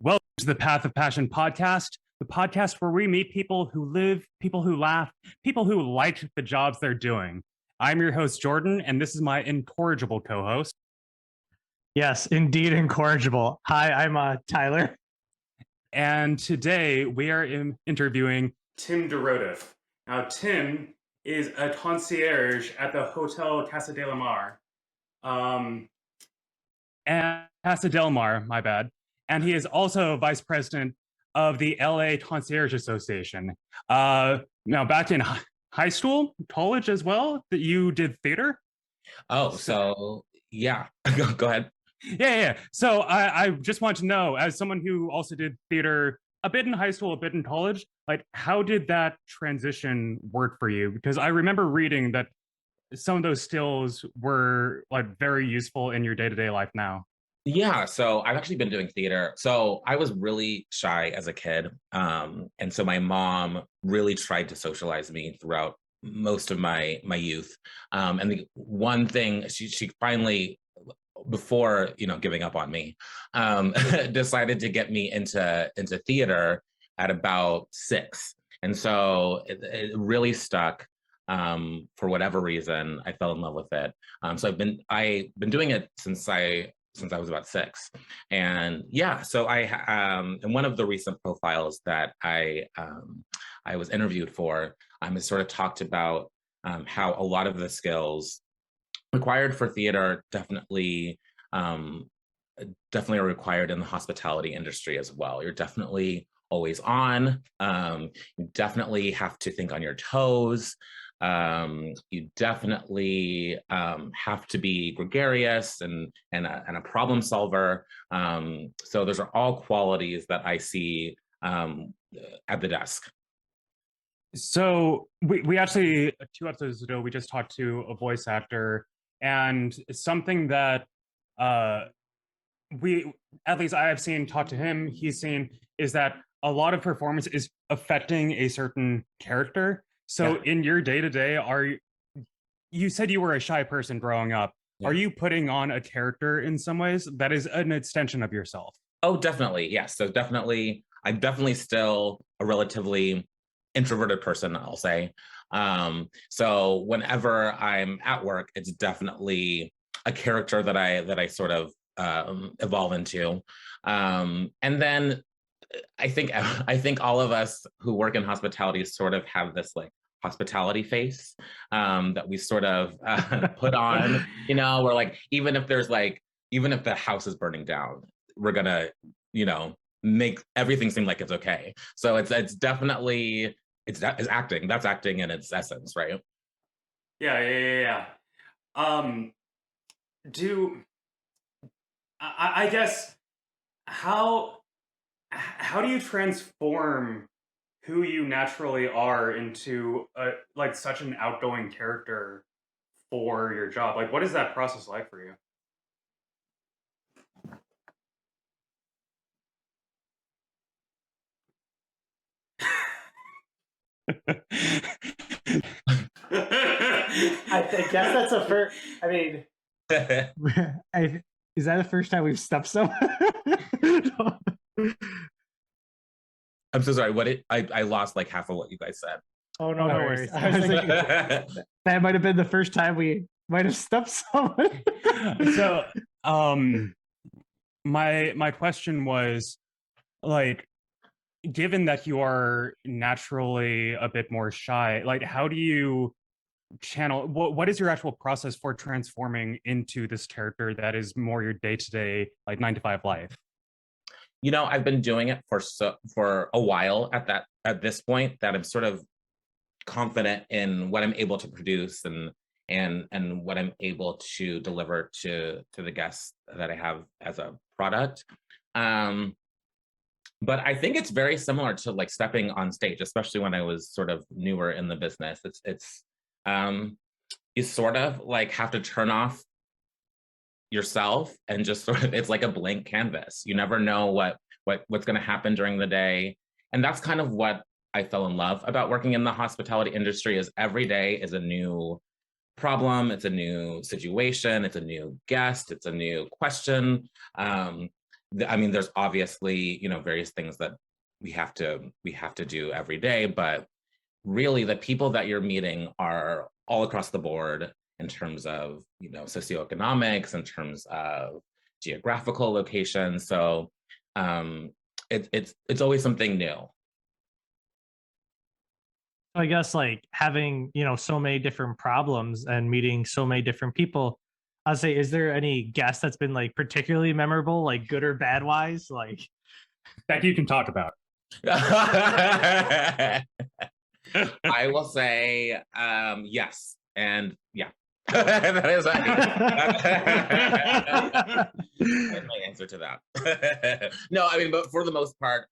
Welcome to the Path of Passion podcast, the podcast where we meet people who live, people who laugh, people who like the jobs they're doing. I'm your host, Jordan, and this is my incorrigible co-host. Yes, indeed incorrigible. Hi, I'm Tyler. And today we are interviewing Tim DeRodeff. Now, Tim is a concierge at the Hotel Casa del Mar. And Casa del Mar, my bad. And he is also vice president of the LA Concierge Association. Now, back in high school, college as well, that you did theater? So yeah, go ahead. Yeah. So I just want to know, as someone who also did theater a bit in high school, a bit in college, like how did that transition work for you? Because I remember reading that some of those skills were like very useful in your day-to-day life now. Yeah, so I've actually been doing theater. So I was really shy as a kid. And so my mom really tried to socialize me throughout most of my youth. And the one thing she finally, before giving up on me, decided to get me into theater at about 6. And so it really stuck. For whatever reason, I fell in love with it. So I've been doing it since I was about 6. And yeah, so in one of the recent profiles that I was interviewed for, it sort of talked about how a lot of the skills required for theater definitely are required in the hospitality industry as well. You're definitely always on. You definitely have to think on your toes. You definitely have to be gregarious and a problem solver. So those are all qualities that I see at the desk. So we actually, 2 episodes ago, we just talked to a voice actor, and something that at least I have seen, talk to him, he's seen, is that a lot of performance is affecting a certain character. So in your day-to-day, you said you were a shy person growing up. Yeah. Are you putting on a character in some ways that is an extension of yourself? Oh, definitely. Yes. So I'm definitely still a relatively introverted person, I'll say. So whenever I'm at work, it's definitely a character that I sort of evolve into. And then I think all of us who work in hospitality sort of have this like hospitality face that we sort of put on. We're like, even if the house is burning down, we're gonna make everything seem like it's okay. So it's definitely it's acting. That's acting in its essence, right? Yeah. I guess how do you transform who you naturally are into like such an outgoing character for your job? Like, what is that process like for you? I guess that's a first. I mean, is that the first time we've stepped someone? I'm so sorry. I lost like half of what you guys said. Oh, no worries. I was thinking that might have been the first time we might have stepped someone. So, my question was, like, given that you are naturally a bit more shy, like, how do you channel? What is your actual process for transforming into this character that is more your day-to-day, like 9-to-5 life? I've been doing it for a while at this point that I'm sort of confident in what I'm able to produce and what I'm able to deliver to the guests that I have as a product. But I think it's very similar to like stepping on stage, especially when I was sort of newer in the business. It's you sort of like have to turn off yourself and just sort of, it's like a blank canvas. You never know what's going to happen during the day. And that's kind of what I fell in love about working in the hospitality industry, is every day is a new problem. It's a new situation. It's a new guest. It's a new question. I mean, there's obviously, various things that we have to do every day, but really the people that you're meeting are all across the board in terms of, socioeconomics, in terms of geographical location. So it's always something new. I guess like having, so many different problems and meeting so many different people. I'll say, is there any guest that's been like particularly memorable, like good or bad wise? Like that you can talk about. I will say yes, and yeah. That is my answer to that. No, I mean, but for the most part,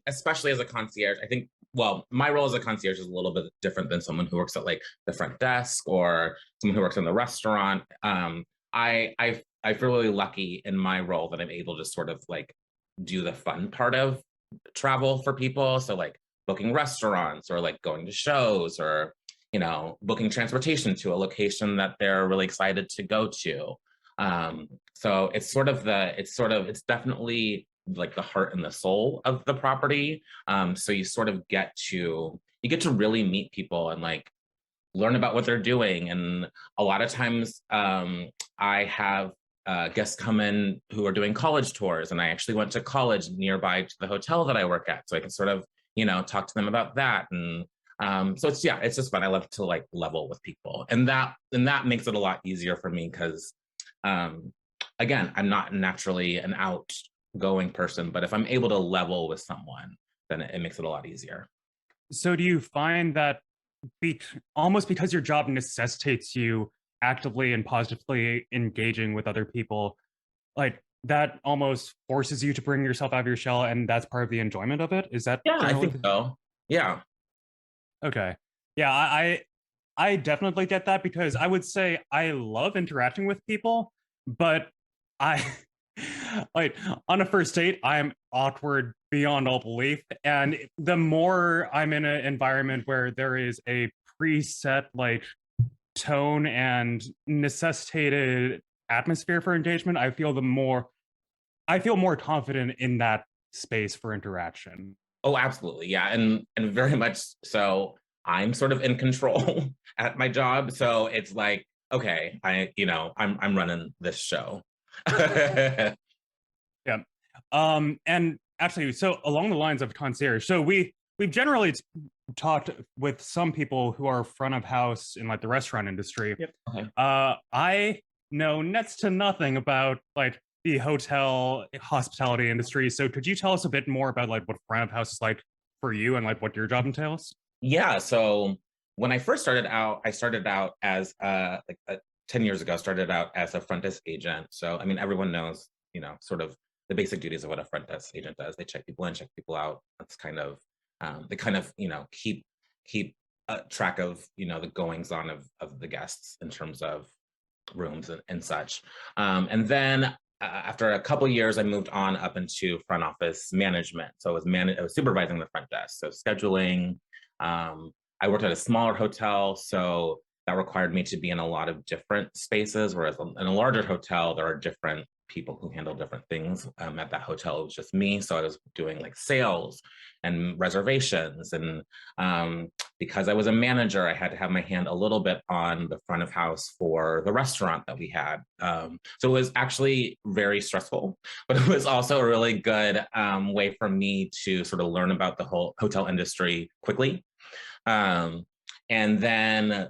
especially as a concierge, I think, well, my role as a concierge is a little bit different than someone who works at like the front desk or someone who works in the restaurant. I feel really lucky in my role that I'm able to sort of like do the fun part of travel for people. So like booking restaurants or like going to shows or, booking transportation to a location that they're really excited to go to. So it's definitely like the heart and the soul of the property. So you sort of get to really meet people and like learn about what they're doing. And a lot of times I have guests come in who are doing college tours, and I actually went to college nearby to the hotel that I work at. So I can sort of, talk to them about that. And so it's just fun. I love to like level with people. And that makes it a lot easier for me because again, I'm not naturally an outgoing person, but if I'm able to level with someone, then it makes it a lot easier. So do you find that almost because your job necessitates you actively and positively engaging with other people, like that almost forces you to bring yourself out of your shell, and that's part of the enjoyment of it? Is that Yeah, I generally? think so. Yeah. Okay. Yeah, I definitely get that because I would say I love interacting with people, but I like on a first date, I'm awkward beyond all belief. And the more I'm in an environment where there is a preset like tone and necessitated atmosphere for engagement, I feel more confident in that space for interaction. Oh, absolutely. Yeah. And very much so. I'm sort of in control at my job. So it's like, okay, I'm running this show. Yeah. And actually, so along the lines of concierge, so we've generally talked with some people who are front of house in like the restaurant industry. Yep. Okay. I know next to nothing about like the hotel hospitality industry. So could you tell us a bit more about like what front of house is like for you and like what your job entails? Yeah. So when I first started out, I started out as 10 years ago, started out as a front desk agent. So, I mean, everyone knows, sort of the basic duties of what a front desk agent does. They check people in, check people out. That's kind of, they kind of, keep track of, the goings on of the guests in terms of rooms and such. And then after a couple years, I moved on up into front office management. So I was supervising the front desk. So scheduling, I worked at a smaller hotel, so that required me to be in a lot of different spaces, whereas in a larger hotel, there are different people who handle different things. At that hotel, it was just me, so I was doing like sales and reservations. And because I was a manager, I had to have my hand a little bit on the front of house for the restaurant that we had. So it was actually very stressful, but it was also a really good way for me to sort of learn about the whole hotel industry quickly. And then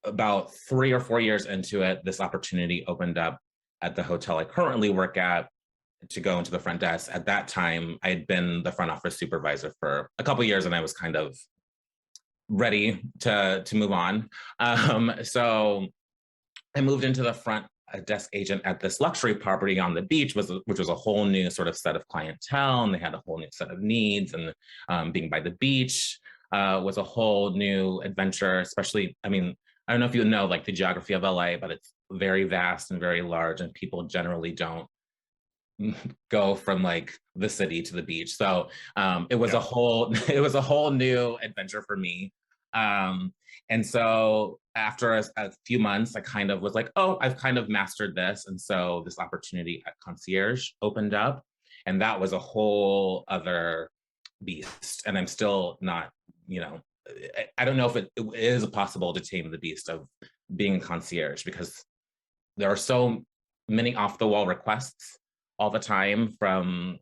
about 3 or 4 years into it, this opportunity opened up at the hotel I currently work at to go into the front desk. At that time, I had been the front office supervisor for a couple of years, and I was kind of ready to move on. So I moved into the front desk agent at this luxury property on the beach, which was a whole new sort of set of clientele, and they had a whole new set of needs. And being by the beach was a whole new adventure, especially, I mean, I don't know if you know like the geography of LA, but it's very vast and very large, and people generally don't go from like the city to the beach. So it was a whole new adventure for me. And so after a few months, I kind of was like, oh, I've kind of mastered this. And so this opportunity at Concierge opened up, and that was a whole other beast. And I'm still not, you know, I don't know if it is possible to tame the beast of being a concierge, because there are so many off the wall requests all the time from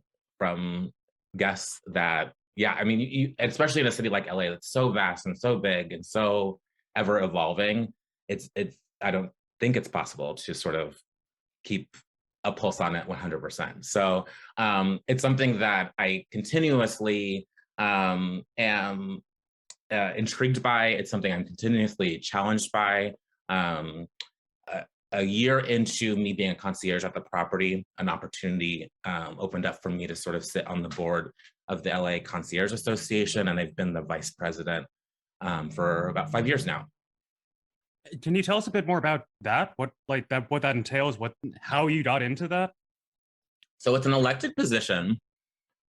guests that, yeah, I mean, especially in a city like LA that's so vast and so big and so ever evolving, it's I don't think it's possible to sort of keep a pulse on it 100%. So it's something that I continuously am intrigued by. It's something I'm continuously challenged by. A year into me being a concierge at the property, an opportunity opened up for me to sort of sit on the board of the LA Concierge Association, and I've been the vice president for about 5 years now. Can you tell us a bit more about that? What that entails? How you got into that? So it's an elected position.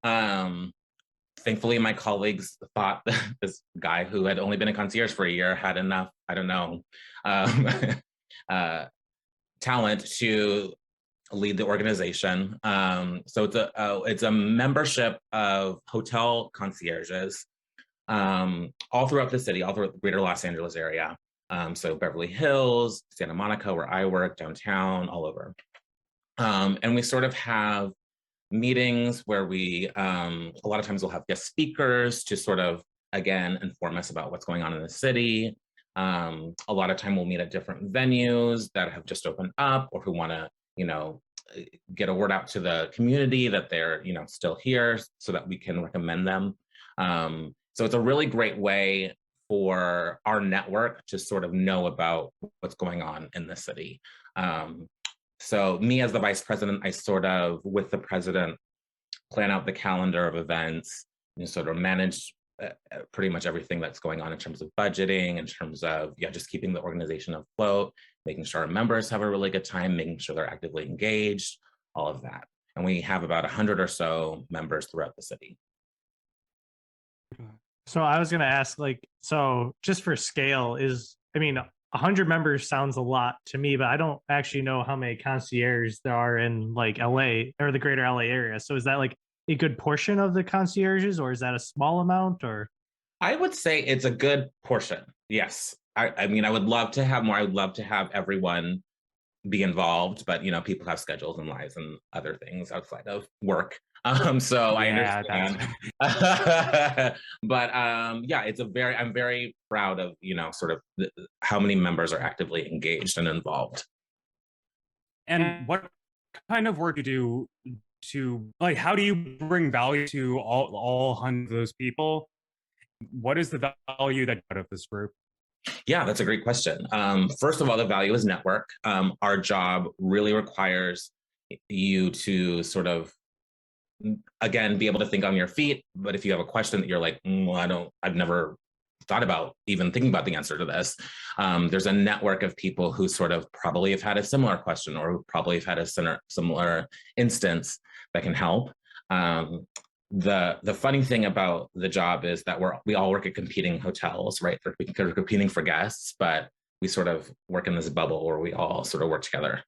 Thankfully, my colleagues thought that this guy who had only been a concierge for a year had enough, I don't know, talent to lead the organization. So it's a membership of hotel concierges all throughout the city, all throughout the greater Los Angeles area. So Beverly Hills, Santa Monica, where I work, downtown, all over. And we sort of have meetings where we, a lot of times we'll have guest speakers to sort of, again, inform us about what's going on in the city. A lot of time we'll meet at different venues that have just opened up, or who want to, you know, get a word out to the community that they're, you know, still here, so that we can recommend them. So it's a really great way for our network to sort of know about what's going on in the city. So me as the vice president, I sort of, with the president, plan out the calendar of events, and sort of manage pretty much everything that's going on in terms of budgeting, in terms of, yeah, just keeping the organization afloat, making sure our members have a really good time, making sure they're actively engaged, all of that. And we have about 100 or so members throughout the city. So I was going to ask, like, so just for scale, I mean, 100 members sounds a lot to me, but I don't actually know how many concierges there are in like LA or the greater LA area. So is that like a good portion of the concierges, or is that a small amount? Or I would say it's a good portion. Yes. I mean, I would love to have more. I would love to have everyone be involved, but you know, people have schedules and lives and other things outside of work. So I understand. But yeah, I'm very proud of, you know, sort of how many members are actively engaged and involved. And what kind of work you do to, like, how do you bring value to all 100 of those people? What is the value that you get out of this group? Yeah, that's a great question. First of all, the value is network. Our job really requires you to sort of, again, be able to think on your feet. But if you have a question that you're like, well, I've never thought about even thinking about the answer to this, there's a network of people who sort of probably have had a similar question, or who probably have had a similar instance that can help. The funny thing about the job is that we all work at competing hotels, right? We're competing for guests, but we sort of work in this bubble where we all sort of work together.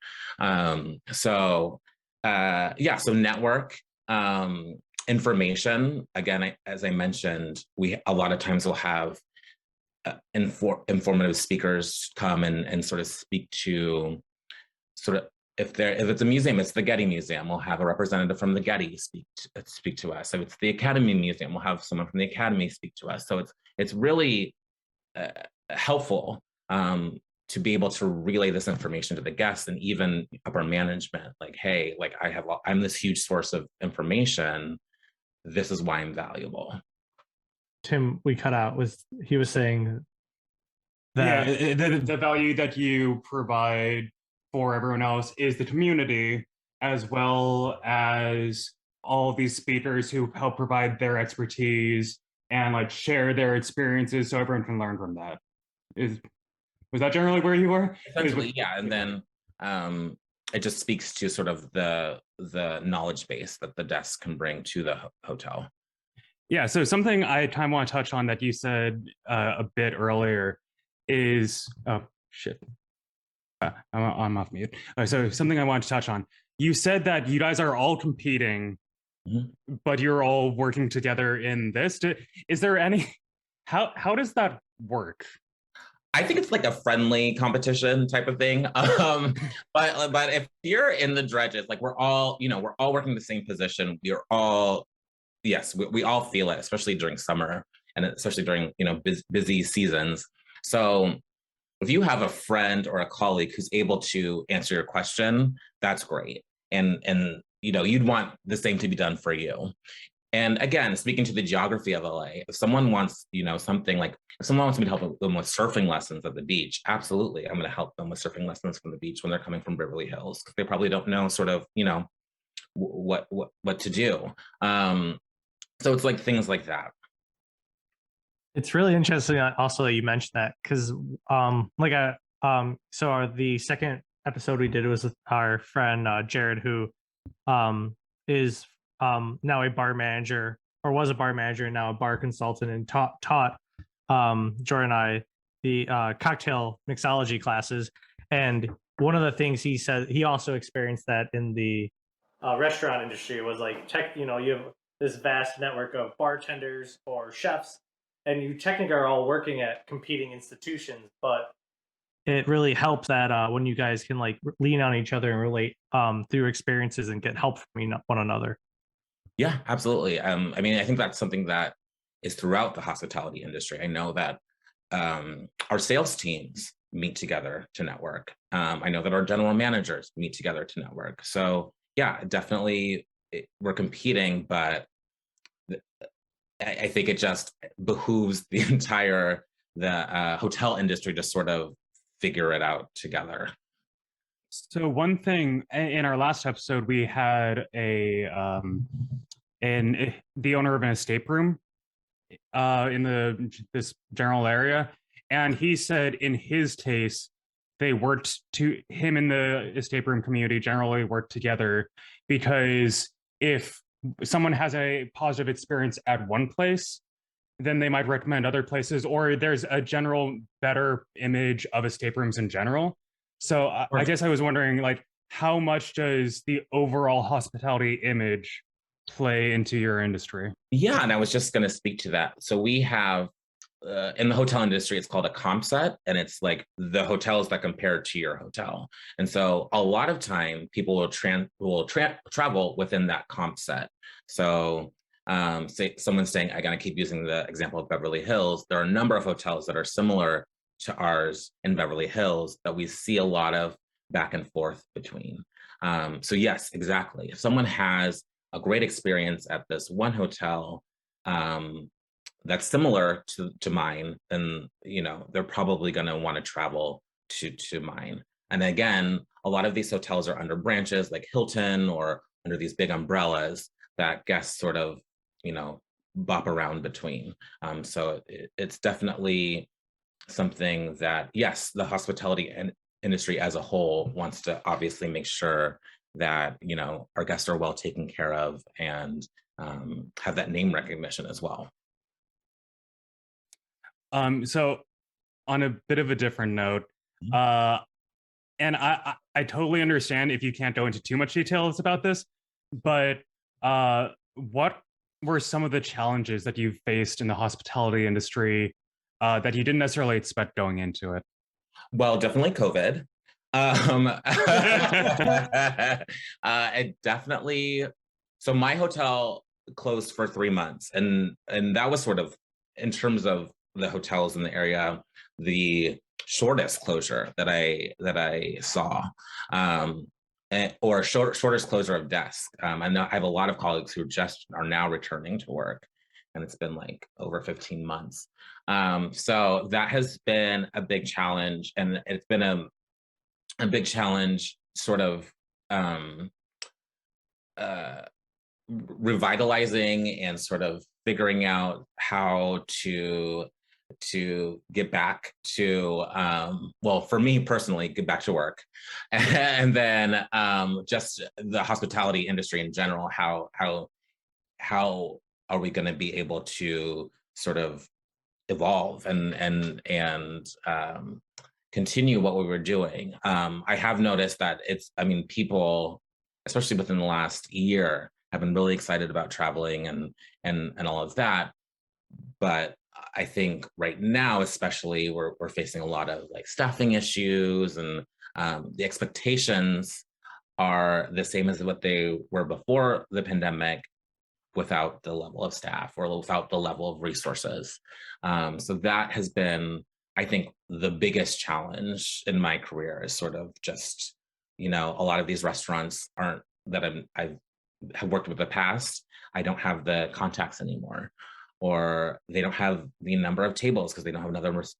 So network, information. Again, as I mentioned, we a lot of times will have informative speakers come and sort of speak to sort of, if it's a museum, it's the Getty Museum, we'll have a representative from the Getty speak to us. So it's the Academy Museum, we'll have someone from the Academy speak to us. So it's really helpful to be able to relay this information to the guests and even upper management. Like, hey, like I'm this huge source of information. This is why I'm valuable. Tim, we cut out, he was saying that the value that you provide for everyone else is the community, as well as all of these speakers who help provide their expertise and like share their experiences so everyone can learn from that. Was that generally where you were? Essentially, yeah. And then it just speaks to sort of the knowledge base that the desk can bring to the hotel. Yeah, so something I kind of want to touch on that you said a bit earlier is, oh shit, I'm off mute. So something I want to touch on. You said that you guys are all competing, Mhm. but you're all working together in this. Is there any? How does that work? I think it's like a friendly competition type of thing. But if you're in the dredges, like we're all, we're all working the same position. We're all, yes, we all feel it, especially during summer and especially during, busy seasons. So if you have a friend or a colleague who's able to answer your question, that's great. And you'd want the same to be done for you. And again, speaking to the geography of LA, if someone wants, something like if someone wants me to help them with surfing lessons at the beach, absolutely, I'm going to help them with surfing lessons from the beach when they're coming from Beverly Hills. They probably don't know sort of, what to do. So it's like things like that. It's really interesting also that you mentioned that because the second episode we did was with our friend Jared, who is now a bar manager, or was a bar manager and now a bar consultant, and taught Jordan and I the cocktail mixology classes. And one of the things he said, he also experienced that in the restaurant industry, was like, you have this vast network of bartenders or chefs, and you technically are all working at competing institutions, but it really helps that when you guys can like lean on each other and relate through experiences and get help from one another. Yeah, absolutely. I mean, I think that's something that is throughout the hospitality industry. I know that our sales teams meet together to network. I know that our general managers meet together to network. So yeah, definitely we're competing, but I think it just behooves the hotel industry to sort of figure it out together. So one thing in our last episode, we had the owner of an escape room in this general area, and he said in his case, him and the escape room community generally work together, because if someone has a positive experience at one place, then they might recommend other places, or there's a general better image of escape rooms in general. So I guess I was wondering, like, how much does the overall hospitality image play into your industry? Yeah, and I was just going to speak to that. So we have in the hotel industry, it's called a comp set, and it's like the hotels that compare to your hotel. And so a lot of time, people will travel within that comp set. So say someone's saying, I'm going to keep using the example of Beverly Hills. There are a number of hotels that are similar to ours in Beverly Hills that we see a lot of back and forth between. So yes, exactly. If someone has a great experience at this one hotel that's similar to mine, then they're probably going to want to travel to mine. And again, a lot of these hotels are under branches like Hilton, or under these big umbrellas that guests sort of bop around between. So it's definitely something that, yes, the hospitality industry as a whole wants to obviously make sure that our guests are well taken care of, and have that name recognition as well. So on a bit of a different note, and I totally understand if you can't go into too much details about this, but what were some of the challenges that you faced in the hospitality industry that you didn't necessarily expect going into it? Well, definitely COVID. It definitely. So my hotel closed for 3 months, and that was sort of, in terms of the hotels in the area, the shortest closure that I saw, or shortest closure of desk. I know I have a lot of colleagues who just are now returning to work, and it's been like over 15 months. So that has been a big challenge, and it's been a big challenge sort of revitalizing and sort of figuring out how to get back to well, for me personally, get back to work. And then just the hospitality industry in general, how are we going to be able to sort of evolve and continue what we were doing. I have noticed that people, especially within the last year, have been really excited about traveling and all of that. But I think right now, especially, we're facing a lot of like staffing issues, and the expectations are the same as what they were before the pandemic, without the level of staff or without the level of resources. So that has been, I think, the biggest challenge in my career, is sort of just, a lot of these restaurants aren't that I've have worked with in the past. I don't have the contacts anymore, or they don't have the number of tables because they don't have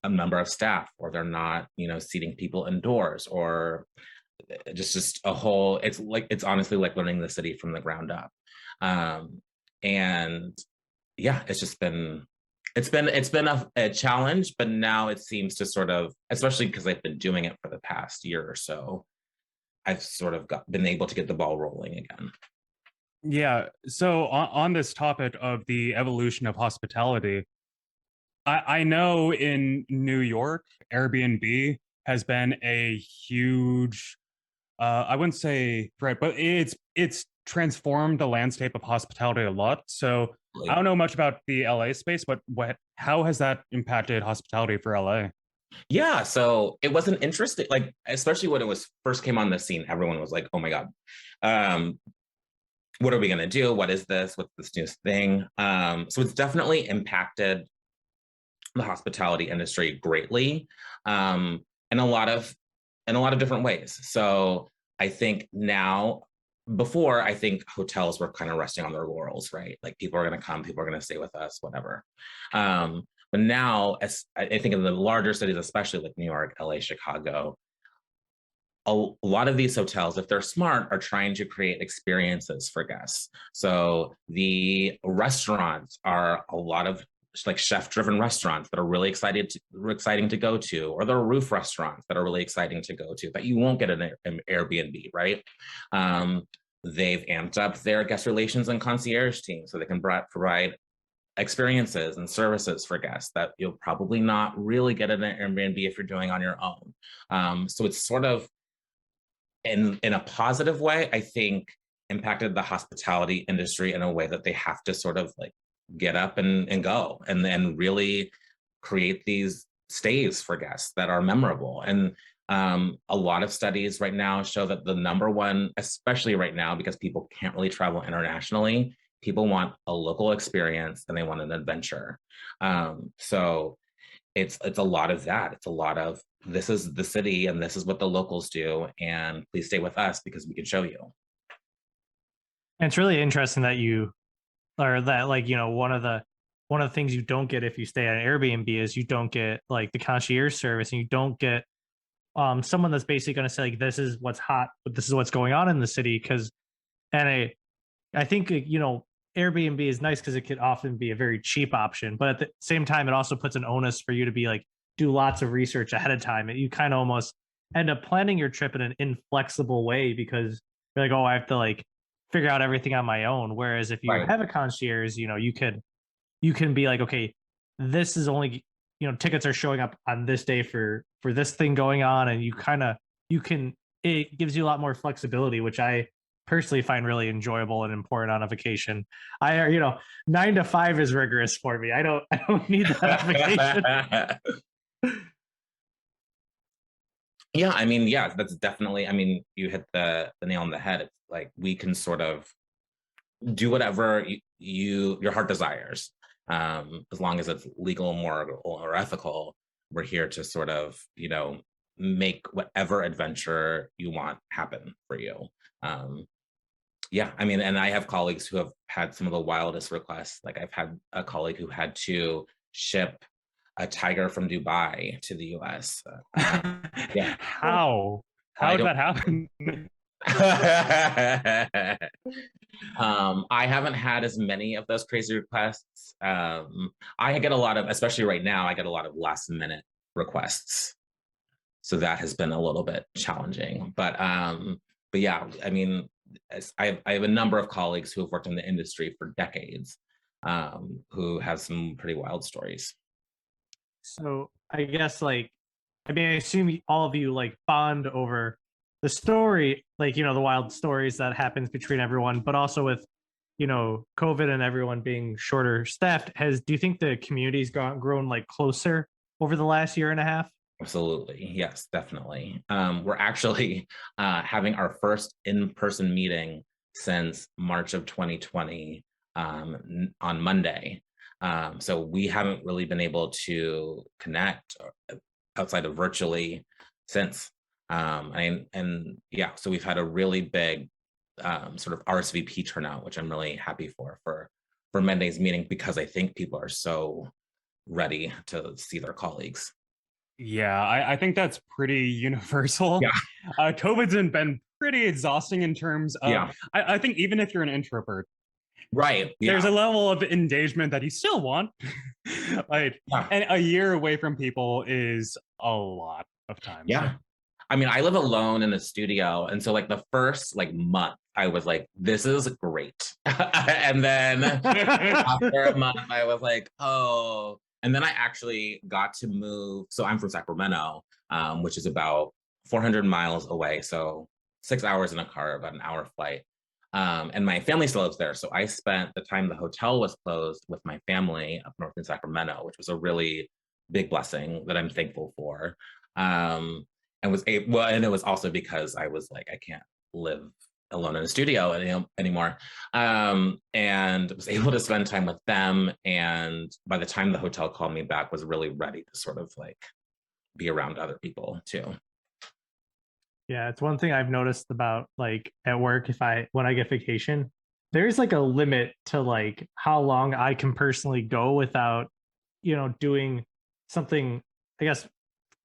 a number of staff, or they're not, seating people indoors, or just a whole. It's honestly like learning the city from the ground up. And yeah, it's been a challenge, but now it seems to sort of, especially because I've been doing it for the past year or so, I've sort of been able to get the ball rolling again. Yeah. So on this topic of the evolution of hospitality, I know in New York, Airbnb has been a huge, I wouldn't say threat, but it's transformed the landscape of hospitality a lot. So I don't know much about the LA space, but how has that impacted hospitality for LA? Yeah, so it was an interesting, like, especially when it was first came on the scene, everyone was like, oh my God, what are we gonna do? What is this? What's this new thing? So it's definitely impacted the hospitality industry greatly, in a lot of different ways. So I think now, before, I think hotels were kind of resting on their laurels, right? Like, people are going to come, people are going to stay with us, whatever. But now, as I think in the larger cities, especially like New York, LA, Chicago, a lot of these hotels, if they're smart, are trying to create experiences for guests. So the restaurants are a lot of like chef-driven restaurants that are really exciting to go to, or the roof restaurants that are really exciting to go to that you won't get in an Airbnb, right? They've amped up their guest relations and concierge team so they can provide experiences and services for guests that you'll probably not really get in an Airbnb if you're doing on your own. So it's sort of, in a positive way, I think, impacted the hospitality industry in a way that they have to sort of like get up and go, and then really create these stays for guests that are memorable. And a lot of studies right now show that the number one, especially right now, because people can't really travel internationally, people want a local experience and they want an adventure. So it's a lot of that. It's a lot of, this is the city and this is what the locals do, and please stay with us because we can show you. And it's really interesting that like, one of the things you don't get if you stay at an Airbnb is you don't get like the concierge service, and you don't get someone that's basically going to say like, this is what's hot, but this is what's going on in the city. I think Airbnb is nice because it could often be a very cheap option, but at the same time, it also puts an onus for you to be like, do lots of research ahead of time. And you kind of almost end up planning your trip in an inflexible way, because you're like, oh, I have to like figure out everything on my own. Whereas if you have a concierge, you can be like, okay, this is only, tickets are showing up on this day for this thing going on. And it gives you a lot more flexibility, which I personally find really enjoyable and important on a vacation. 9 to 5 is rigorous for me. I don't need that on vacation. Yeah, that's definitely, you hit the nail on the head. It's like, we can sort of do whatever your heart desires, as long as it's legal, moral, or ethical. We're here to sort of, make whatever adventure you want happen for you. And I have colleagues who have had some of the wildest requests. Like, I've had a colleague who had to ship a tiger from Dubai to the US. Yeah. How did that happen? I haven't had as many of those crazy requests. I get a lot of, especially right now, I get a lot of last minute requests. So that has been a little bit challenging. But yeah, I have a number of colleagues who have worked in the industry for decades. who has some pretty wild stories. So I guess like, I mean, I assume all of you like bond over the story, like, you know, the wild stories that happens between everyone, but also with, you know, COVID and everyone being shorter staffed, do you think the community's grown like closer over the last year and a half? Absolutely. Yes, definitely. We're actually having our first in-person meeting since March of 2020 on Monday. So we haven't really been able to connect outside of virtually since. And yeah, so we've had a really big sort of RSVP turnout, which I'm really happy for Monday's meeting, because I think people are so ready to see their colleagues. Yeah, I think that's pretty universal. Yeah. COVID's been pretty exhausting in terms of, Yeah. I think even if you're an introvert, Right. there's Yeah. a level of engagement that you still want. Like, Yeah. and a year away from people is a lot of time. Yeah. I mean, I live alone in a studio. And so like the first like month, I was like, this is great. And then after a month, I was like, oh. And then I actually got to move. So I'm from Sacramento, which is about 400 miles away. So 6 hours in a car, about an hour flight. And my family still lives there. So I spent the time the hotel was closed with my family up north in Sacramento, which was a really big blessing that I'm thankful for. And and it was also because I was like, I can't live alone in a studio anymore. And was able to spend time with them. And by the time the hotel called me back, was really ready to sort of like be around other people too. Yeah, it's one thing I've noticed about like at work, when I get vacation, there's like a limit to like how long I can personally go without, you know, doing something, I guess,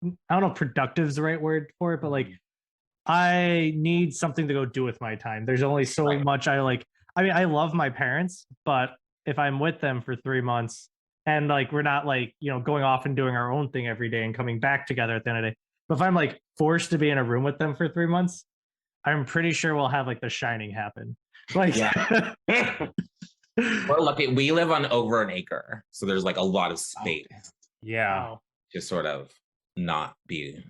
I don't know if productive is the right word for it, but like I need something to go do with my time. There's only so much I like. I mean, I love my parents, but if I'm with them for 3 months and like we're not like, you know, going off and doing our own thing every day and coming back together at the end of the day, but if I'm like forced to be in a room with them for 3 months, I'm pretty sure we'll have like The Shining happen. Like, yeah. We're lucky. We live on over an acre, so there's like a lot of space. Yeah. To sort of not be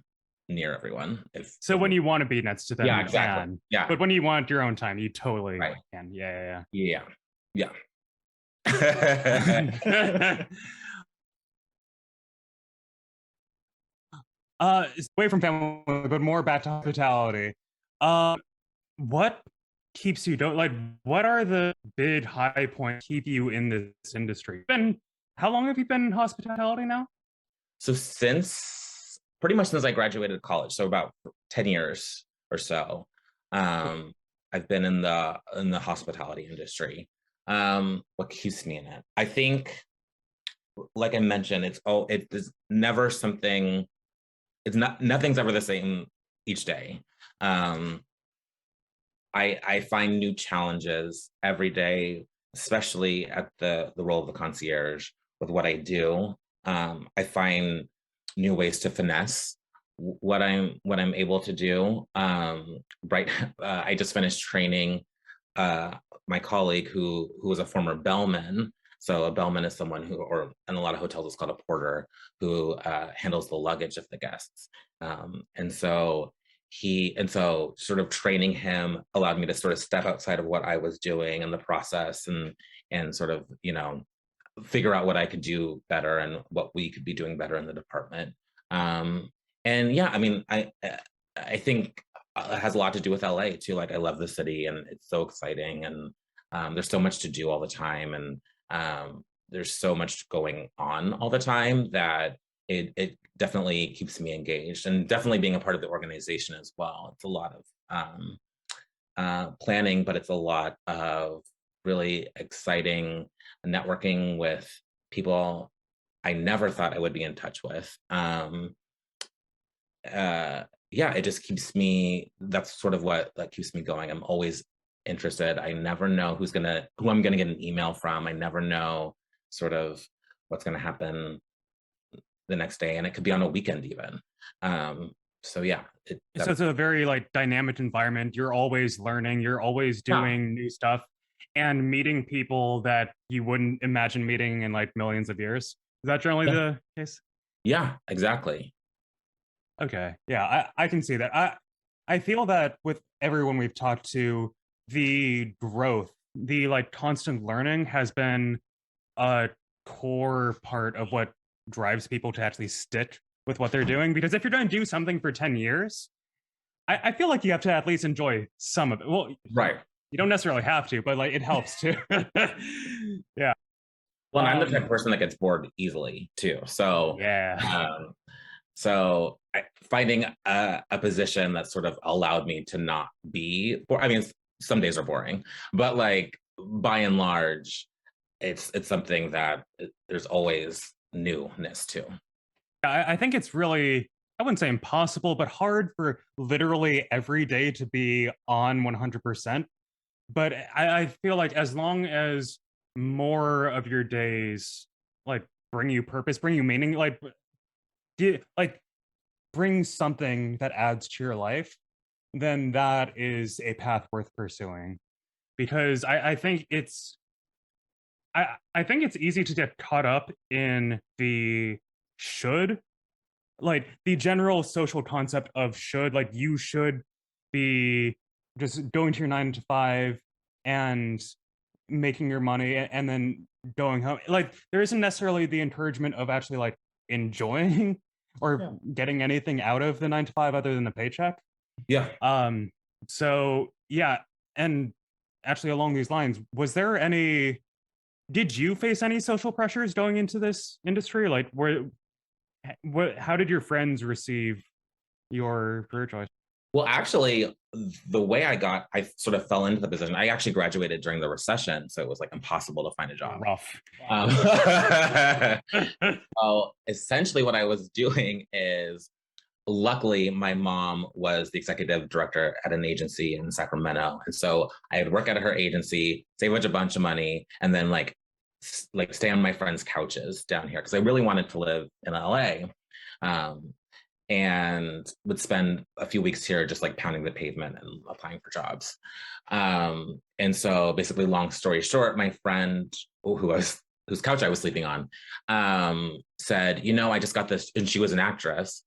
near everyone. So when you want to be next to them, yeah, you exactly. can. Yeah. But when you want your own time, you totally can. Yeah. Away from family, but more back to hospitality. What keeps you what are the big high points keep you in this industry? How long have you been in hospitality now? So pretty much since I graduated college, so about 10 years or so. I've been in the hospitality industry. What keeps me in it? I think, like I mentioned, it's never something. Nothing's ever the same each day. I find new challenges every day, especially at the role of the concierge with what I do. I find new ways to finesse what I'm able to do. I just finished training my colleague who was a former bellman. So a bellman is someone who, or in a lot of hotels, it's called a porter, who handles the luggage of the guests. And so sort of training him allowed me to sort of step outside of what I was doing in the process and sort of, you know, figure out what I could do better and what we could be doing better in the department. And yeah, I mean, I think it has a lot to do with LA too. Like I love the city and it's so exciting and there's so much to do all the time and there's so much going on all the time that it definitely keeps me engaged and definitely being a part of the organization as well. It's a lot of planning, but it's a lot of really exciting networking with people I never thought I would be in touch with. Yeah, it just keeps me, that's sort of what keeps me going. I'm always interested. I never know who I'm gonna get an email from. I never know sort of what's gonna happen the next day, and it could be on a weekend even. So yeah. So it's a very dynamic environment. You're always learning. You're always doing new stuff. and meeting people that you wouldn't imagine meeting in like millions of years. Is that generally Yeah. the case? Yeah, exactly. Okay. Yeah, I can see that. I feel that with everyone we've talked to, the growth, the like constant learning has been a core part of what drives people to actually stick with what they're doing. Because if you're going to do something for 10 years, I feel like you have to at least enjoy some of it. Well, Right. you don't necessarily have to, but like it helps too. Yeah. Well, and I'm the type of person that gets bored easily too. So, Yeah. finding a position that sort of allowed me to not be bored. I mean, some days are boring, but like by and large, it's something that there's always newness to. I think it's really, I wouldn't say impossible, but hard for literally every day to be on 100%. But I feel like as long as more of your days like bring you purpose, bring you meaning, like bring something that adds to your life, then that is a path worth pursuing. Because I think I think it's easy to get caught up in the should, like the general social concept of should, like you should be just going to your 9 to 5 and making your money and then going home. Like there isn't necessarily the encouragement of actually like enjoying or Yeah. getting anything out of the 9 to 5 other than the paycheck. Yeah. So yeah, and actually along these lines, was there any, did you face any social pressures going into this industry? Like how did your friends receive your career choice? Well, actually, the way I sort of fell into the position. I actually graduated during the recession, so it was like impossible to find a job. Rough. So essentially, what I was doing is, luckily, my mom was the executive director at an agency in Sacramento, and so I would work at her agency, save a bunch of money, and then like stay on my friends' couches down here because I really wanted to live in LA. And would spend a few weeks here just like pounding the pavement and applying for jobs. And so basically, long story short, my friend whose couch I was sleeping on said, I just got this, and she was an actress.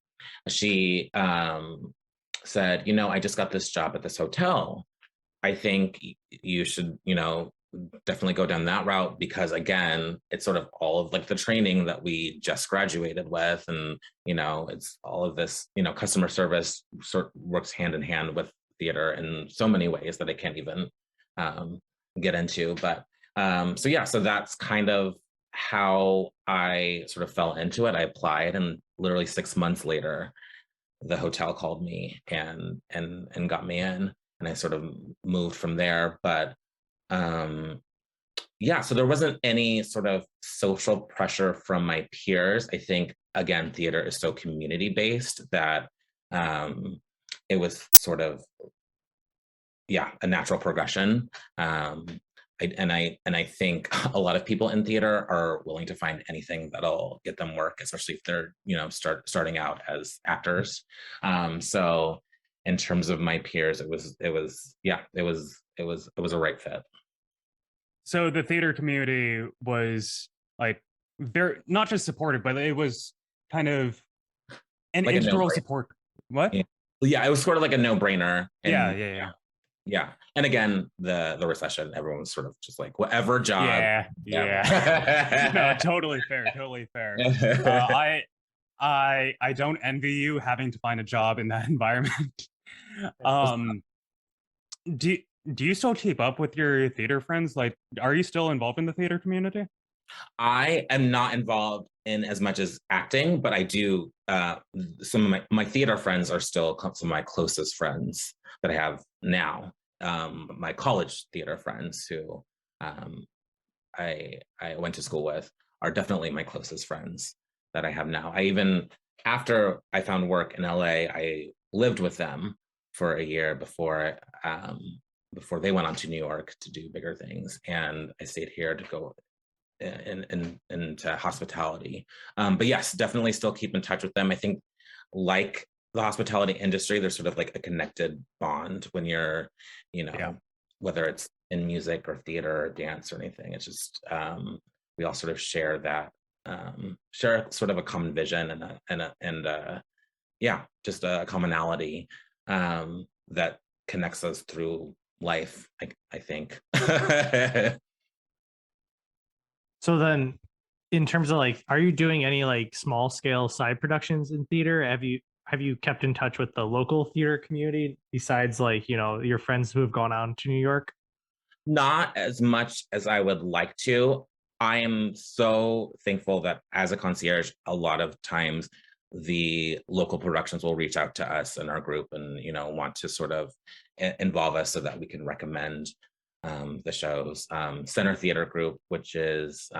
She said, I just got this job at this hotel. I think you should, definitely go down that route because again, it's sort of all of like the training that we just graduated with, and it's all of this, customer service sort of works hand in hand with theater in so many ways that I can't even get into. But so that's kind of how I sort of fell into it. I applied, and literally 6 months later, the hotel called me and got me in, and I sort of moved from there. But so there wasn't any sort of social pressure from my peers. I think, again, theater is so community based that it was sort of, a natural progression. I think a lot of people in theater are willing to find anything that'll get them work, especially if they're, starting out as actors. So in terms of my peers, it was a right fit. So the theater community was like very not just supportive, but it was kind of an Like integral support. What? Yeah, it was sort of like a no-brainer. Yeah. Yeah. And again, the recession, everyone was sort of just like, whatever job. Yeah. No, totally fair. I don't envy you having to find a job in that environment. Do you still keep up with your theater friends? Like, are you still involved in the theater community? I am not involved in as much as acting, but I do. Some of my theater friends are still some of my closest friends that I have now. My college theater friends who I went to school with are definitely my closest friends that I have now. After I found work in LA, I lived with them for a year before they went on to New York to do bigger things, and I stayed here to go into hospitality. But yes, definitely still keep in touch with them. I think, like the hospitality industry, there's sort of like a connected bond when you're, whether it's in music or theater or dance or anything. It's just we all sort of share that share sort of a common vision and yeah, just a commonality that connects us through life, I think. So then, in terms of like, are you doing any like small scale side productions in theater? Have you kept in touch with the local theater community besides like, you know, your friends who have gone on to New York? Not as much as I would like to. I am so thankful that as a concierge, a lot of times the local productions will reach out to us in our group and, you know, want to sort of involve us so that we can recommend the shows. Center Theater Group, which is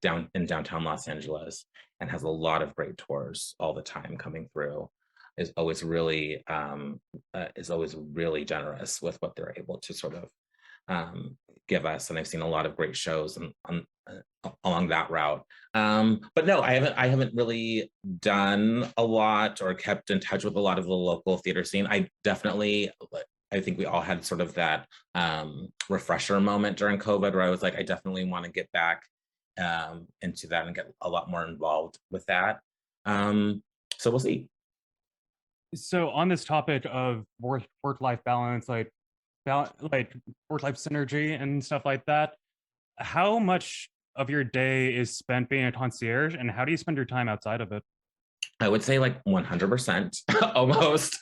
down in downtown Los Angeles and has a lot of great tours all the time coming through, is always really generous with what they're able to sort of give us, and I've seen a lot of great shows along that route. But no, I haven't really done a lot or kept in touch with a lot of the local theater scene. I think we all had sort of that refresher moment during COVID where I was like, I definitely want to get back into that and get a lot more involved with that. So we'll see. So on this topic of work-life balance, like work-life synergy and stuff like that, how much of your day is spent being a concierge, and how do you spend your time outside of it? I would say like 100% almost.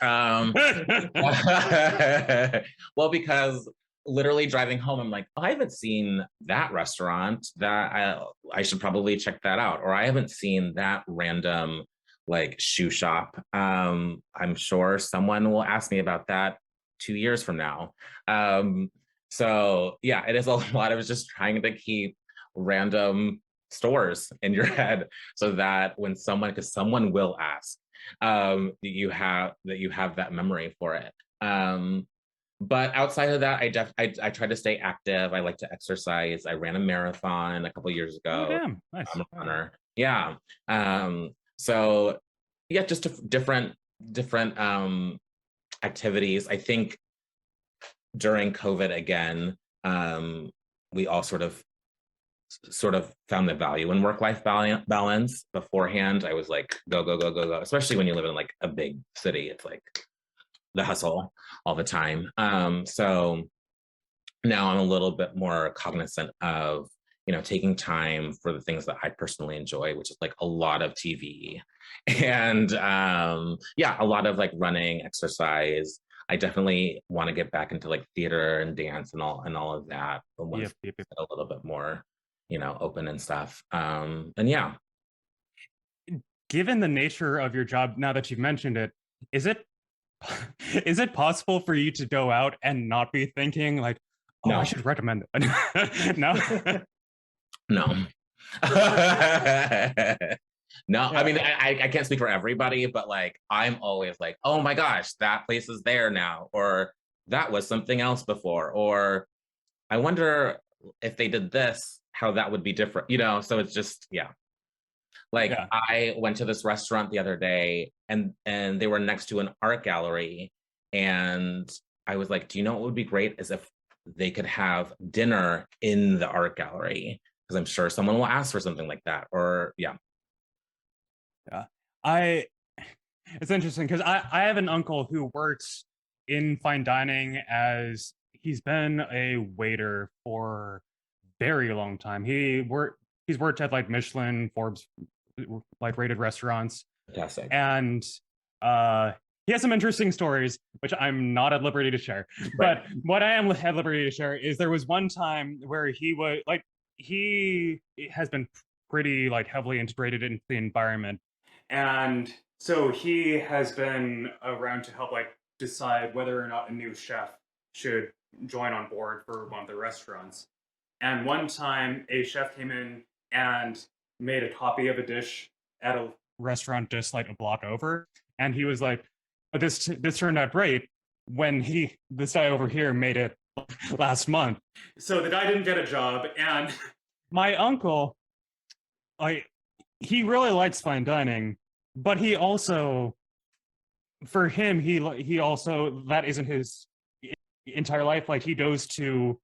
Well, because literally driving home, I'm like, oh, I haven't seen that restaurant. I should probably check that out. Or I haven't seen that random like shoe shop. I'm sure someone will ask me about that 2 years from now. So yeah, it is a lot of just trying to keep random stores in your head so that when because someone will ask, you have that memory for it. But outside of that, I try to stay active. I like to exercise. I ran a marathon a couple years ago. Oh, damn, nice. I'm a runner. Yeah. So yeah, just different activities. I think during COVID again, we all sort of found the value in work-life balance. Beforehand, I was like, go, go, go, go, go. Especially when you live in like a big city, it's like the hustle all the time. So now I'm a little bit more cognizant of, you know, taking time for the things that I personally enjoy, which is like a lot of TV and yeah, a lot of like running, exercise. I definitely want to get back into like theater and dance and all of that, but once Yep. a little bit more, you know, open and stuff. And yeah. Given the nature of your job, now that you've mentioned it, is it possible for you to go out and not be thinking like, oh, No. I should recommend it? No. No. No, I mean, I can't speak for everybody, but like, I'm always like, oh my gosh, that place is there now, or that was something else before, or I wonder if they did this, how that would be different, you know? So it's just, yeah. Like Yeah. I went to this restaurant the other day and they were next to an art gallery. And I was like, do you know what would be great is if they could have dinner in the art gallery? Because I'm sure someone will ask for something like that. Or yeah. It's interesting because I have an uncle who works in fine dining as he's been a waiter for very long time. He's worked at like Michelin, Forbes, like rated restaurants, Fantastic. and he has some interesting stories which I'm not at liberty to share. Right. But what I am at liberty to share is there was one time where he has been pretty like heavily integrated into the environment, and so he has been around to help like decide whether or not a new chef should join on board for one of the restaurants. And one time a chef came in and made a copy of a dish at a restaurant just like a block over, and he was like, "Oh, this turned out great," when this guy over here made it last month. So the guy didn't get a job, and my uncle, he really likes fine dining, but he also, for him, he also, that isn't his entire life. Like he goes to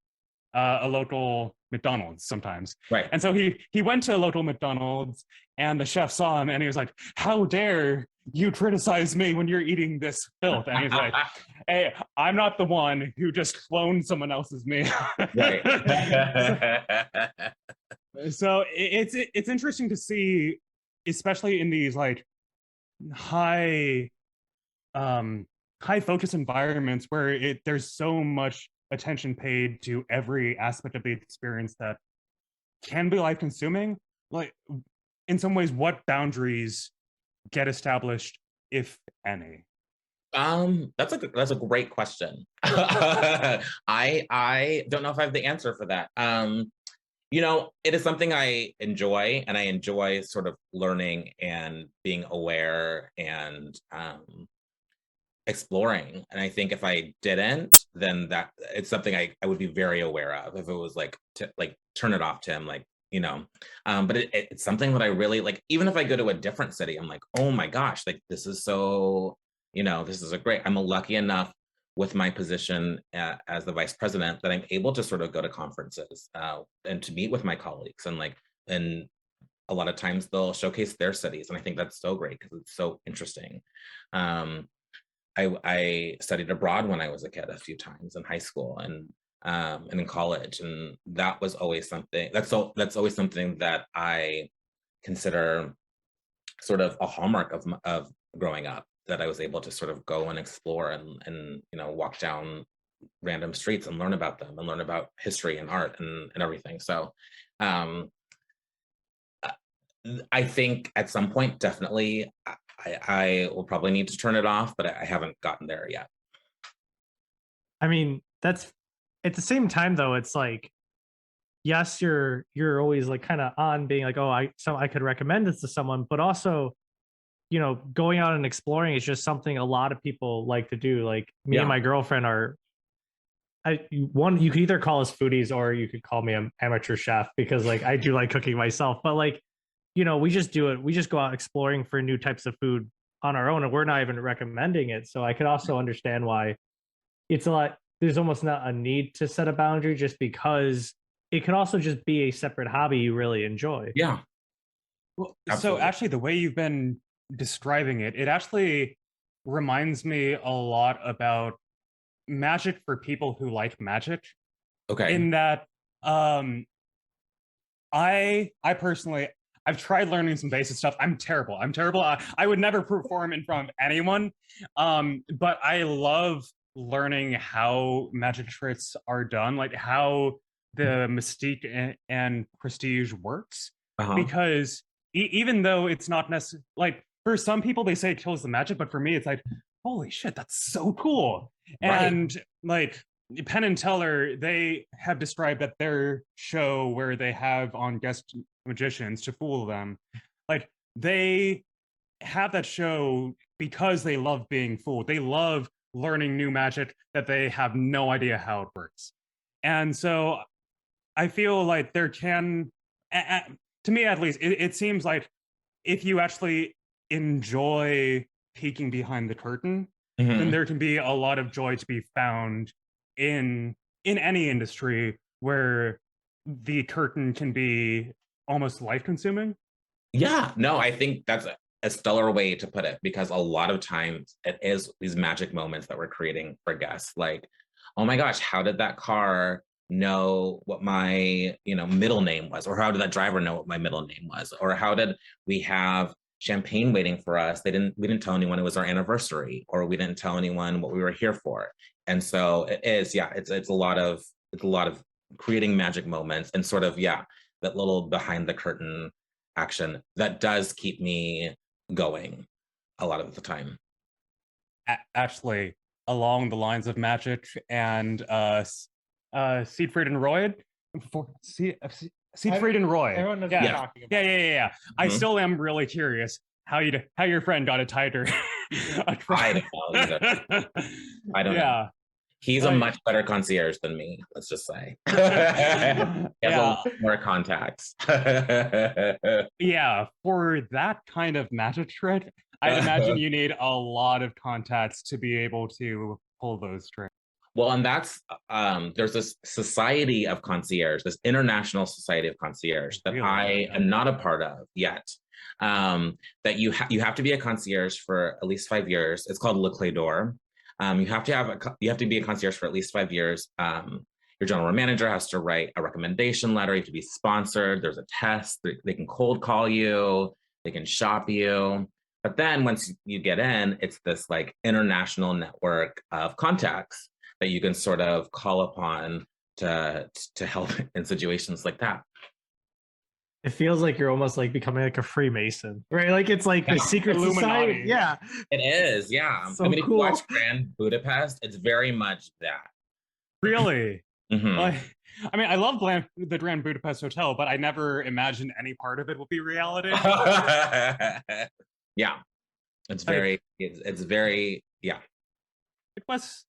a local McDonald's sometimes. Right. And so he went to a local McDonald's, and the chef saw him, and he was like, "How dare you criticize me when you're eating this filth?" And he's like, "Hey, I'm not the one who just cloned someone else's meal." Right. So it's interesting to see, especially in these like high high focus environments where there's so much attention paid to every aspect of the experience that can be life consuming. Like, in some ways, what boundaries get established, if any? That's a great question. I don't know if I have the answer for that. It is something I enjoy, and I enjoy sort of learning and being aware and exploring. And I think if I didn't, then that it's something I would be very aware of if it was like turn it off, Tim, but it's something that I really like. Even if I go to a different city, I'm like, oh my gosh, like this is so, this is I'm lucky enough with my position as the vice president that I'm able to sort of go to conferences and to meet with my colleagues, and a lot of times they'll showcase their cities, and I think that's so great because it's so interesting. I studied abroad when I was a kid a few times in high school and in college, and that was always something that's always something that I consider sort of a hallmark of growing up, that I was able to sort of go and explore and walk down random streets and learn about them and learn about history and art and everything. So I think at some point, definitely, I will probably need to turn it off, but I haven't gotten there yet. I mean, that's at the same time though, it's like, yes, you're always like kind of on being like, oh, I could recommend this to someone, but also, going out and exploring is just something a lot of people like to do. Like me and my girlfriend are, you could either call us foodies or you could call me an amateur chef, because like I do like cooking myself, but like, we just do it. We just go out exploring for new types of food on our own, and we're not even recommending it. So I could also understand why it's a lot. There's almost not a need to set a boundary, just because it could also just be a separate hobby you really enjoy. Yeah. Well, Absolutely. so actually, the way you've been describing it actually reminds me a lot about magic for people who like magic. Okay. In that, I personally, I've tried learning some basic stuff. I'm terrible. I would never perform in front of anyone. But I love learning how magic tricks are done, like how the mystique and prestige works. Because even though it's not necessarily like, for some people they say it kills the magic, but for me it's like, holy shit, that's so cool. And like Penn and Teller, they have described that their show where they have on guest magicians to fool them, like they have that show because they love being fooled. They love learning new magic that they have no idea how it works. And so I feel like there can, to me at least, it seems like if you actually enjoy peeking behind the curtain, then there can be a lot of joy to be found in any industry where the curtain can be almost life consuming. Yeah, no, I think that's a stellar way to put it, because a lot of times it is these magic moments that we're creating for guests. Like, oh my gosh, how did that car know what my middle name was, or how did that driver know what my middle name was, or how did we have champagne waiting for us? We didn't tell anyone it was our anniversary, or we didn't tell anyone what we were here for. And so it is, yeah, it's a lot of creating magic moments and sort of, yeah, that little behind the curtain action that does keep me going a lot of the time. Actually, along the lines of magic and Siegfried and Roy, Siegfried and Roy. Everyone knows what you're talking about. Yeah. I still am really curious how your friend got a tighter. I don't know either. I don't know. He's a much better concierge than me, let's just say. He has a lot more contacts. Yeah, for that kind of magic trick, I imagine you need a lot of contacts to be able to pull those tricks. Well, and that's there's this Society of Concierge, this International Society of Concierge that Really? I Okay. am not a part of yet. That you have to be a concierge for at least 5 years. It's called Le Clé d'Or. You have to be a concierge for at least 5 years. Your general manager has to write a recommendation letter. You have to be sponsored. There's a test. They can cold call you. They can shop you. But then once you get in, it's this like international network of contacts that you can sort of call upon to help in situations like that. It feels like you're almost like becoming like a Freemason, right? Like it's like a secret society. Illuminati. Yeah. It is, yeah. So I mean, if you cool. watch Grand Budapest, it's very much that. Really? Mhm. I mean, I love the Grand Budapest Hotel, but I never imagined any part of it would be reality. Yeah, it's very, yeah. Wes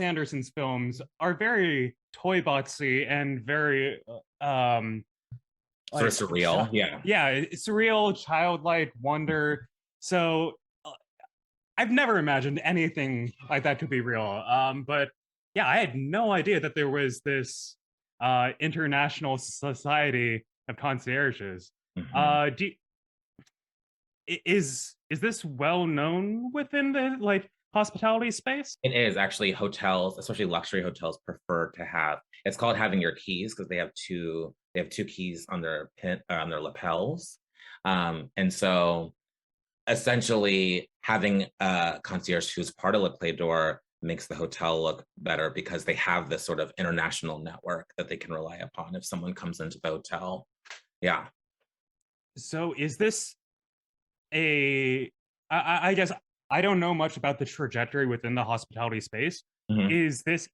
Anderson's films are very toy boxy and very Sort of surreal, yeah. yeah, it's surreal, childlike wonder. So I've never imagined anything like that could be real. But yeah, I had no idea that there was this international society of concierges. Mhm. Is this well known within the like hospitality space? It is actually hotels, especially luxury hotels, prefer to have. It's called having your keys because they have two keys on their on their lapels, and so essentially having a concierge who's part of Le Play Door makes the hotel look better because they have this sort of international network that they can rely upon if someone comes into the hotel. Yeah. So is this I guess I don't know much about the trajectory within the hospitality space. Mhm. Is this,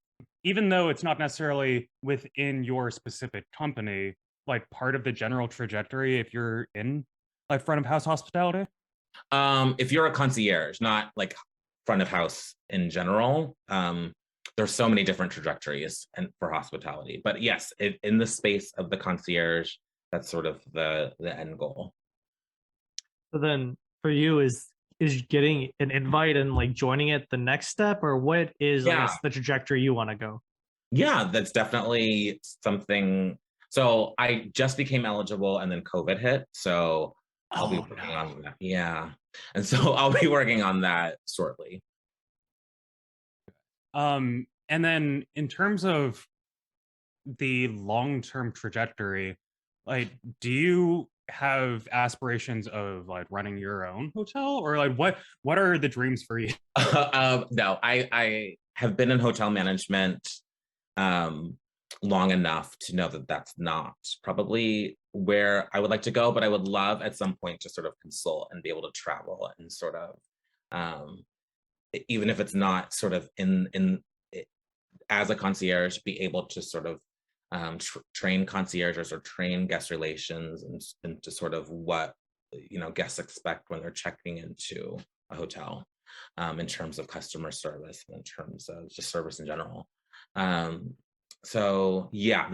even though it's not necessarily within your specific company, like part of the general trajectory if you're in like front of house hospitality? If you're a concierge, not like front of house in general, there's so many different trajectories and for hospitality. But yes, in the space of the concierge, that's sort of the end goal. So then for you is getting an invite and like joining it the next step, or what is I Yeah. guess the trajectory you want to go? Yeah, that's definitely something. So I just became eligible and then COVID hit. So I'll be Oh working no. on that. Yeah. And so I'll be working on that shortly. And then in terms of the long-term trajectory, like, do you have aspirations of like running your own hotel, or like what are the dreams for you? No, I have been in hotel management um, long enough to know that that's not probably where I would like to go, but I would love at some point to sort of consult and be able to travel and sort of, um, even if it's not sort of as a concierge, be able to sort of train concierges or train guest relations and to sort of what guests expect when they're checking into a hotel, in terms of customer service and in terms of just service in general. Um, so yeah,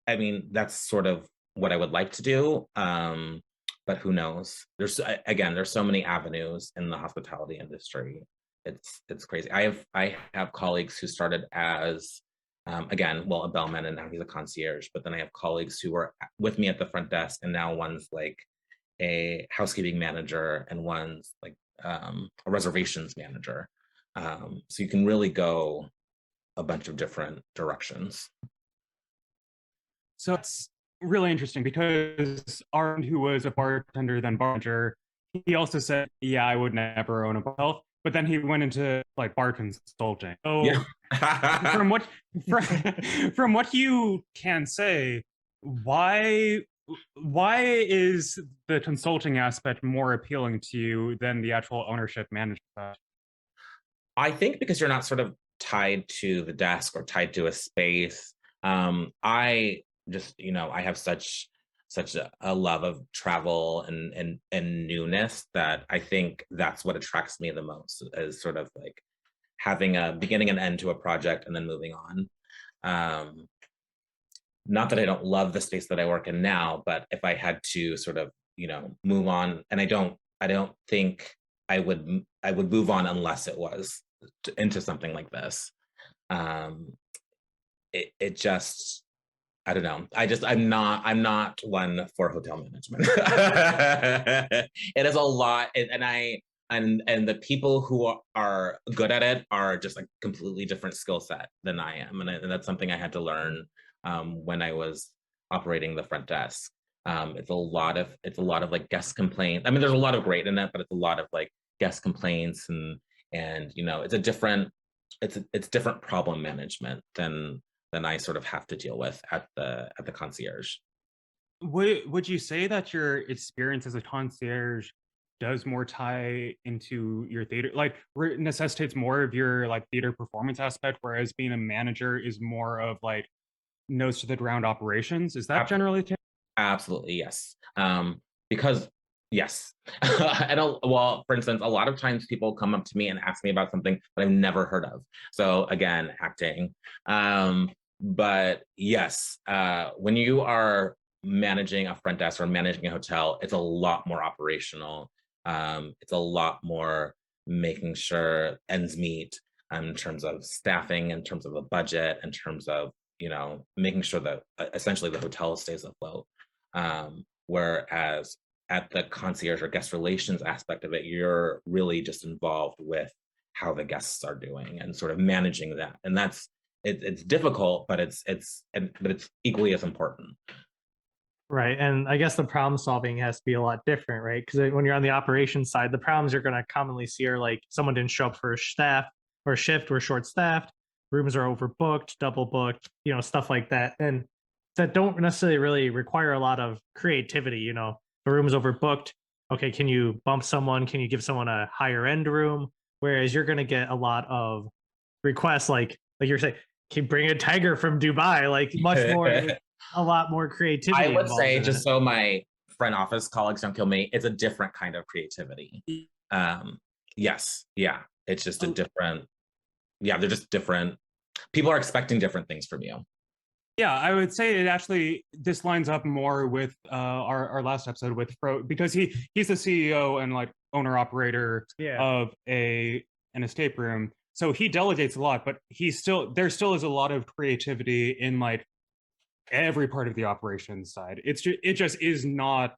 I mean, that's sort of what I would like to do. But who knows? Again, there's so many avenues in the hospitality industry. It's crazy. I have colleagues who started as again, well, a bellman and now he's a concierge. But then I have colleagues who were with me at the front desk, and now one's like a housekeeping manager and one's like a reservations manager. So you can really go a bunch of different directions. So it's really interesting because Arnd, who was a bartender then bartender, he also said, "Yeah, I would never own a hotel." But then he went into like bar consulting. So Yeah. from what from, from what you can say, why why is the consulting aspect more appealing to you than the actual ownership management? I think because you're not sort of tied to the desk or tied to a space. I just, I have such a love of travel and newness that I think that's what attracts me the most is sort of like having a beginning and end to a project and then moving on. Um, Not that I don't love the space that I work in now, but if I had to sort of, move on, and I don't think I would move on unless it was into something like this. Um, it just, I don't know. I'm not one for hotel management. It is a lot, and the people who are good at it are just a completely different skill set than I am, and that's something I had to learn when I was operating the front desk. It's a lot of like guest complaints. I mean, there's a lot of great in it, but it's a lot of like guest complaints, and it's a different it's different problem management than I sort of have to deal with at the concierge. Would you say that your experience as a concierge does more tie into your theater, like necessitates more of your like theater performance aspect, whereas being a manager is more of like nose to the ground operations? Is that generally the case? Absolutely, yes. Because yes, well, for instance, a lot of times people come up to me and ask me about something that I've never heard of. So again, acting. But yes, when you are managing a front desk or managing a hotel, it's a lot more operational. It's a lot more making sure ends meet in terms of staffing, in terms of a budget, in terms of making sure that essentially the hotel stays afloat. Whereas at the concierge or guest relations aspect of it, you're really just involved with how the guests are doing and sort of managing that. And it's difficult, but it's equally as important. Right. And I guess the problem solving has to be a lot different, right? Because when you're on the operations side, the problems you're going to commonly see are like someone didn't show up for a staff or a shift, we're short staffed, rooms are overbooked, double booked, stuff like that. And that don't necessarily really require a lot of creativity. The room's overbooked. Okay, can you bump someone? Can you give someone a higher end room? Whereas you're going to get a lot of requests like you're saying, can you bring a tiger from Dubai? Like much more, a lot more creativity. I would say, in just it. so my front office colleagues don't kill me, it's a different kind of creativity. Yes, yeah, it's just a different. Yeah, they're just different. People are expecting different things from you. Yeah, I would say it actually this lines up more with our last episode with Fro, because he's the CEO and like owner operator of an escape room. So he delegates a lot, but there still is a lot of creativity in like every part of the operations side. It just is not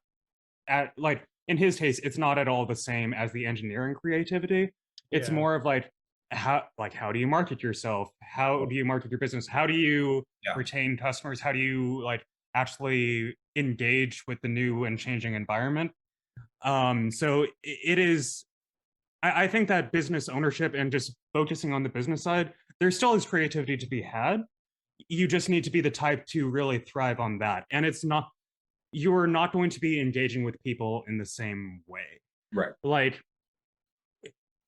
at like in his case, it's not at all the same as the engineering creativity. It's more of like how do you market yourself? How do you market your business? How do you retain customers? How do you like actually engage with the new and changing environment? So it is. I think that business ownership and just focusing on the business side, there still is creativity to be had. You just need to be the type to really thrive on that, and you're not going to be engaging with people in the same way. Right. Like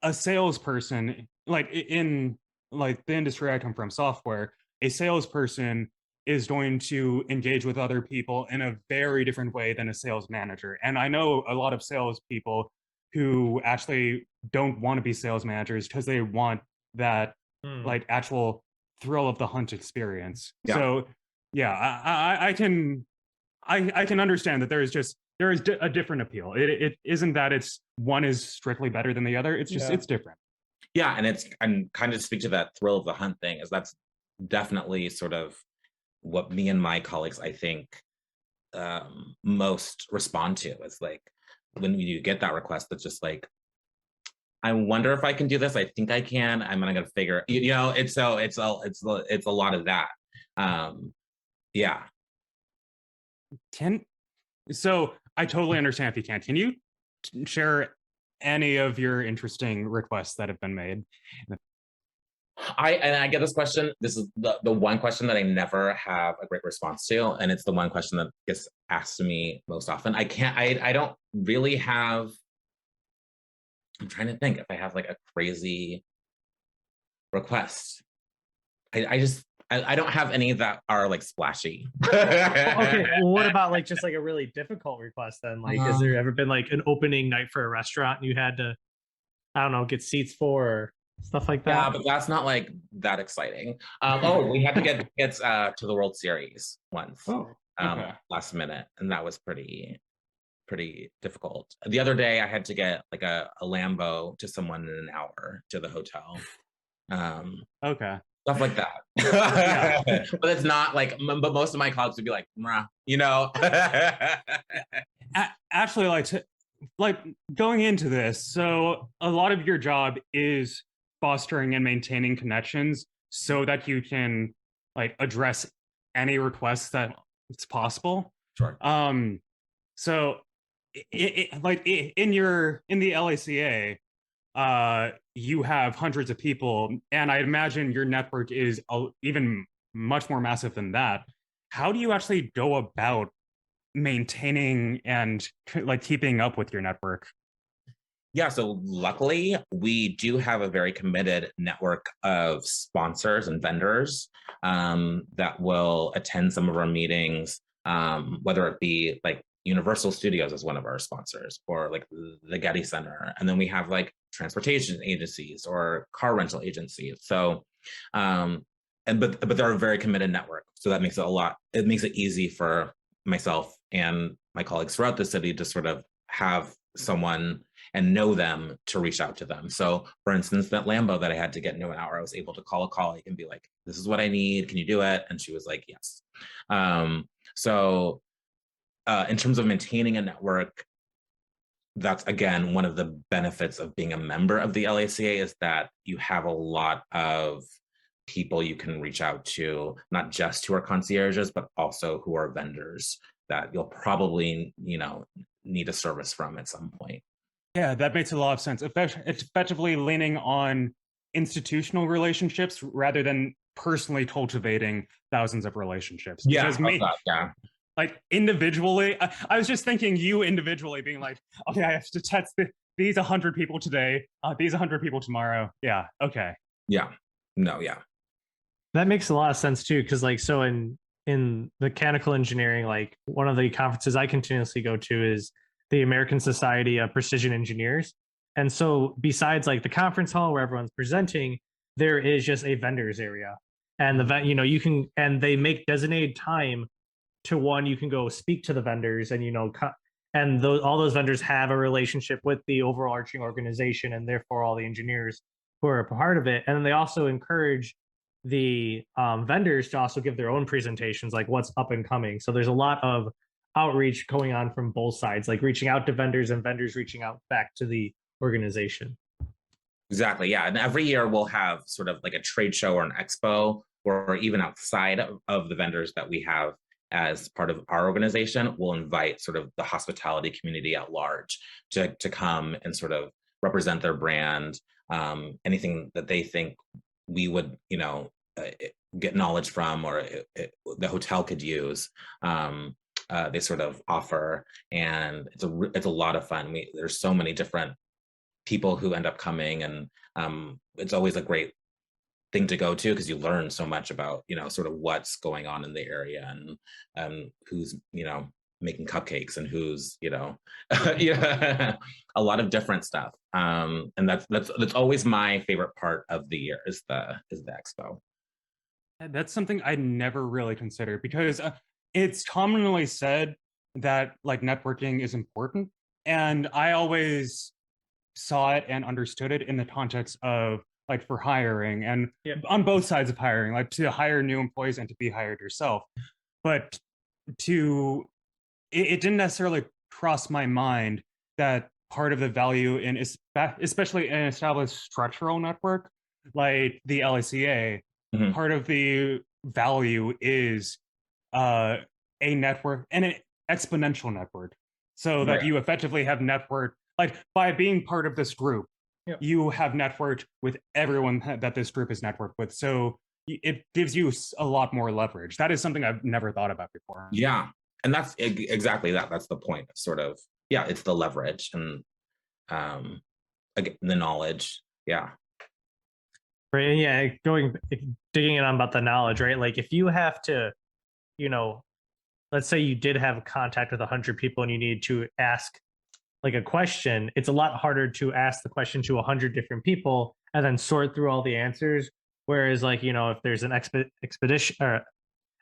a salesperson, like in like the industry I come from, software, a salesperson is going to engage with other people in a very different way than a sales manager. And I know a lot of salespeople who actually don't want to be sales managers because they want that like actual thrill of the hunt experience. Yeah. So yeah, I can understand that there is a different appeal. It isn't that one is strictly better than the other. It's just it's different. Yeah, and kind of speak to that thrill of the hunt thing, is that's definitely sort of what me and my colleagues, I think, most respond to. It's like when you get that request that's just like, I wonder if I can do this. I think I can. I'm gonna figure. It's a lot of that. Yeah. So I totally understand if you can't. Can you share any of your interesting requests that have been made? I get this question. This is the one question that I never have a great response to, and it's the one question that gets asked to me most often. I don't really have. I'm trying to think if I have like a crazy request. I don't have any that are like splashy. Okay, well, what about like just like a really difficult request then? Like, has there ever been like an opening night for a restaurant and you had to, I don't know, get seats for or stuff like that? Yeah, but that's not like that exciting. We had to get tickets to the World Series once. Last minute, and that was pretty difficult. The other day I had to get like a Lambo to someone in an hour to the hotel. Okay. Stuff like that. Yeah. But it's not like, but most of my colleagues would be like, "Mwah," you know? Actually, like going into this, so a lot of your job is fostering and maintaining connections so that you can like address any requests that it's possible. Sure. So in the LACA, you have hundreds of people, and I imagine your network is even much more massive than that. How do you actually go about maintaining and like keeping up with your network? Yeah, so luckily we do have a very committed network of sponsors and vendors that will attend some of our meetings, whether it be like Universal Studios as one of our sponsors, or like the Getty Center, and then we have like transportation agencies or car rental agencies. So, but they're a very committed network, so that makes it it makes it easy for myself and my colleagues throughout the city to sort of have someone and know them to reach out to them. So for instance, that Lambo that I had to get into an hour, I was able to call a colleague and be like, this is what I need. Can you do it? And she was like, yes. So in terms of maintaining a network, that's again, one of the benefits of being a member of the LACA is that you have a lot of people you can reach out to, not just who are concierges, but also who are vendors that you'll probably, need a service from at some point. Yeah, that makes a lot of sense. It's effectively leaning on institutional relationships rather than personally cultivating thousands of relationships. Yeah, Because yeah. like individually, I was just thinking you individually being like, okay, I have to text these 100 people today, these 100 people tomorrow. Yeah, okay. Yeah, no, yeah. That makes a lot of sense too, because like so in mechanical engineering, like one of the conferences I continuously go to is the American Society of Precision Engineers. And so besides like the conference hall where everyone's presenting, there is just a vendors area. And you can, and they make designated time to you can go speak to the vendors and, and all those vendors have a relationship with the overarching organization and therefore all the engineers who are a part of it. And then they also encourage the vendors to also give their own presentations, like what's up and coming. So there's a lot of outreach going on from both sides, like reaching out to vendors and vendors reaching out back to the organization. Exactly. Yeah. And every year we'll have sort of like a trade show or an expo, or even outside of the vendors that we have as part of our organization, we'll invite sort of the hospitality community at large to come and sort of represent their brand, anything that they think we would, get knowledge from, or the hotel could use. They sort of offer, and it's a lot of fun. There's so many different people who end up coming, and it's always a great thing to go to because you learn so much about sort of what's going on in the area, and who's making cupcakes, and who's yeah, a lot of different stuff. And that's always my favorite part of the year is the expo. That's something I never really considered, because it's commonly said that like networking is important, and I always saw it and understood it in the context of like for hiring, and on both sides of hiring, like to hire new employees and to be hired yourself. But it didn't necessarily cross my mind that part of the value in especially an established structural network like the LACA, part of the value is a network, and an exponential network, so that you effectively have network, like by being part of this group, you have networked with everyone that this group is networked with. So it gives you a lot more leverage. That is something I've never thought about before. Yeah. And that's exactly that. That's the point. Sort of, it's the leverage and again, the knowledge. Yeah. Right. And yeah, digging in on about the knowledge, right? Like if you have to, let's say you did have contact with 100 people and you needed to ask like a question, it's a lot harder to ask the question to 100 different people and then sort through all the answers. Whereas like, if there's an expedition or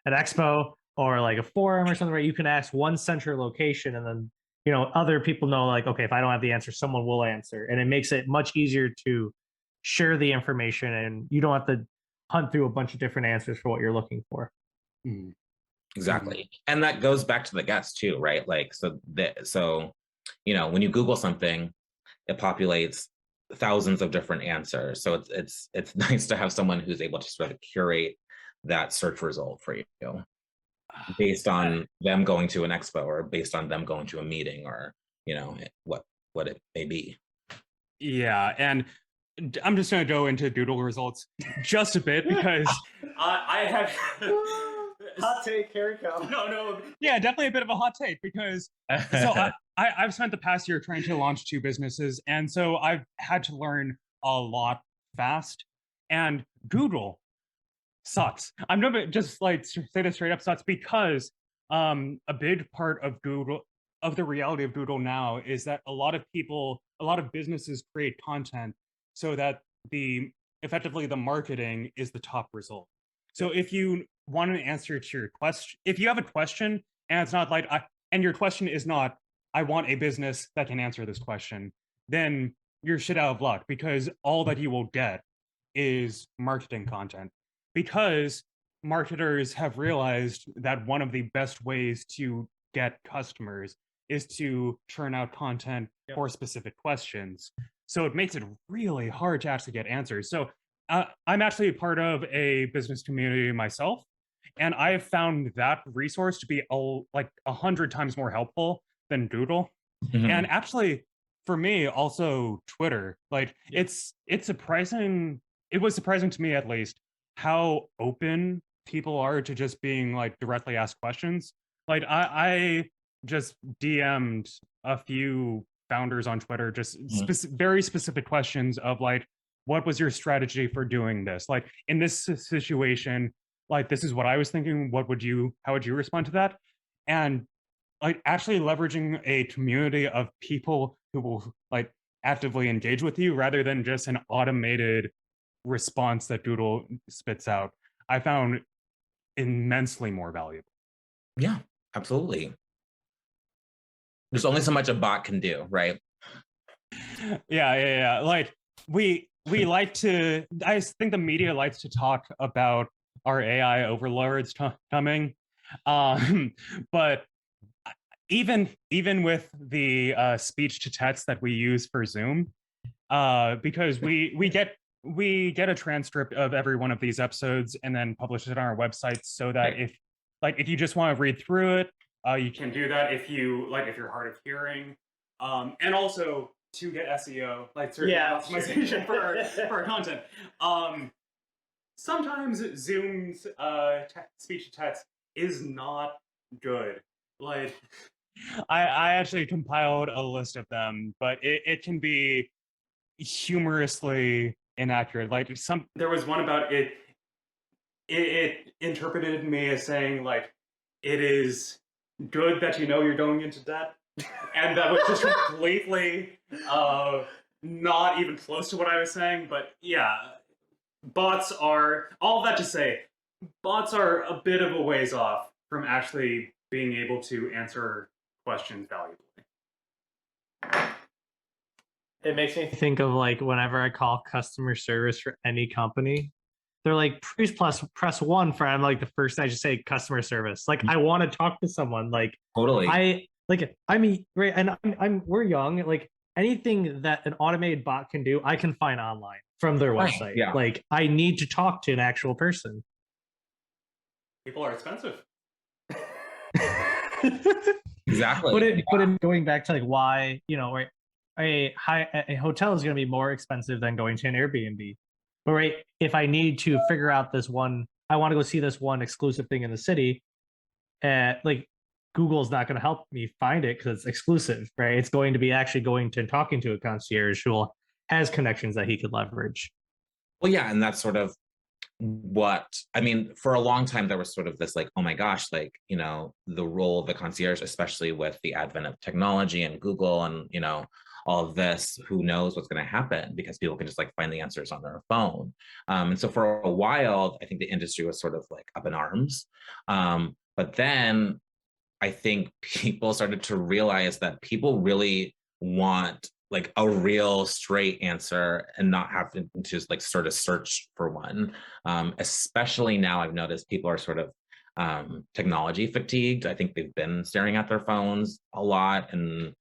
an expo or like a forum or something, right, you can ask one central location, and then, other people know like, okay, if I don't have the answer, someone will answer. And it makes it much easier to share the information, and you don't have to hunt through a bunch of different answers for what you're looking for. Mm. Exactly. And that goes back to the guest too, right? Like, so, you know, when you Google something, it populates thousands of different answers. So it's nice to have someone who's able to sort of curate that search result for you based on them going to an expo or based on them going to a meeting or, you know, what it may be. Yeah, and I'm just going to go into Doodle results just a bit because I have Hot take, here we go. no, yeah, definitely a bit of a hot take because so I've spent the past year trying to launch 2 businesses, and so I've had to learn a lot fast. And Doodle sucks. I'm gonna just like say this straight up, sucks because a big part of Doodle, of the reality of Doodle now, is that a lot of businesses create content so that effectively the marketing is the top result. So if you want an answer to your question, if you have a question and it's not like and your question is not, I want a business that can answer this question, then you're shit out of luck because all that you will get is marketing content. Because marketers have realized that one of the best ways to get customers is to churn out content for specific questions. So it makes it really hard to actually get answers. So I'm actually a part of a business community myself, and I have found that resource to be like 100 times more helpful than Doodle. Mhm. And actually, for me, also Twitter. Like it's surprising. It was surprising to me, at least, how open people are to just being like directly asked questions. Like I just DM'd a few founders on Twitter, just very specific questions of like, what was your strategy for doing this? Like in this situation, like this is what I was thinking. How would you respond to that? And like actually leveraging a community of people who will like actively engage with you rather than just an automated response that Doodle spits out, I found immensely more valuable. Yeah, absolutely. There's only so much a bot can do, right? Yeah. Like we like to, I think the media likes to talk about our AI overlords coming. But even with the speech to text that we use for Zoom, because we get a transcript of every one of these episodes and then publish it on our website so that if you just want to read through it, you can do that if you're hard of hearing, and also to get SEO, like certain optimization for our content. Sometimes Zoom's speech to text is not good. Like I actually compiled a list of them, but it can be humorously inaccurate. Like there was one about it interpreted me as saying like, it is good that you know you're going into debt, and that was just completely not even close to what I was saying. But yeah, bots are, all that to say, bots are a bit of a ways off from actually being able to answer questions valuably. It makes me think of like whenever I call customer service for any company, they're like, please press 1 for, I'm like, the first I just say customer service. Like I want to talk to someone. Like Totally. I mean, right, and we're young. Like anything that an automated bot can do, I can find online from their website. Yeah. Like I need to talk to an actual person. People are expensive. Exactly. But going back to like why, you know, right, a hotel is going to be more expensive than going to an Airbnb. But right, if I need to figure out this one, I want to go see this one exclusive thing in the city, like Google's not going to help me find it because it's exclusive, right? It's going to be actually going to and talking to a concierge who has connections that he could leverage. Well, yeah, and that's sort of what I mean. For a long time, there was sort of this like, oh my gosh, like, you know, the role of the concierge, especially with the advent of technology and Google and, you know, all of this, who knows what's going to happen because people can just like find the answers on their phone. And so for a while, I think the industry was sort of like up in arms. But then I think people started to realize that people really want like a real straight answer and not having to like sort of search for one. Especially now, I've noticed people are sort of technology fatigued. I think they've been staring at their phones a lot and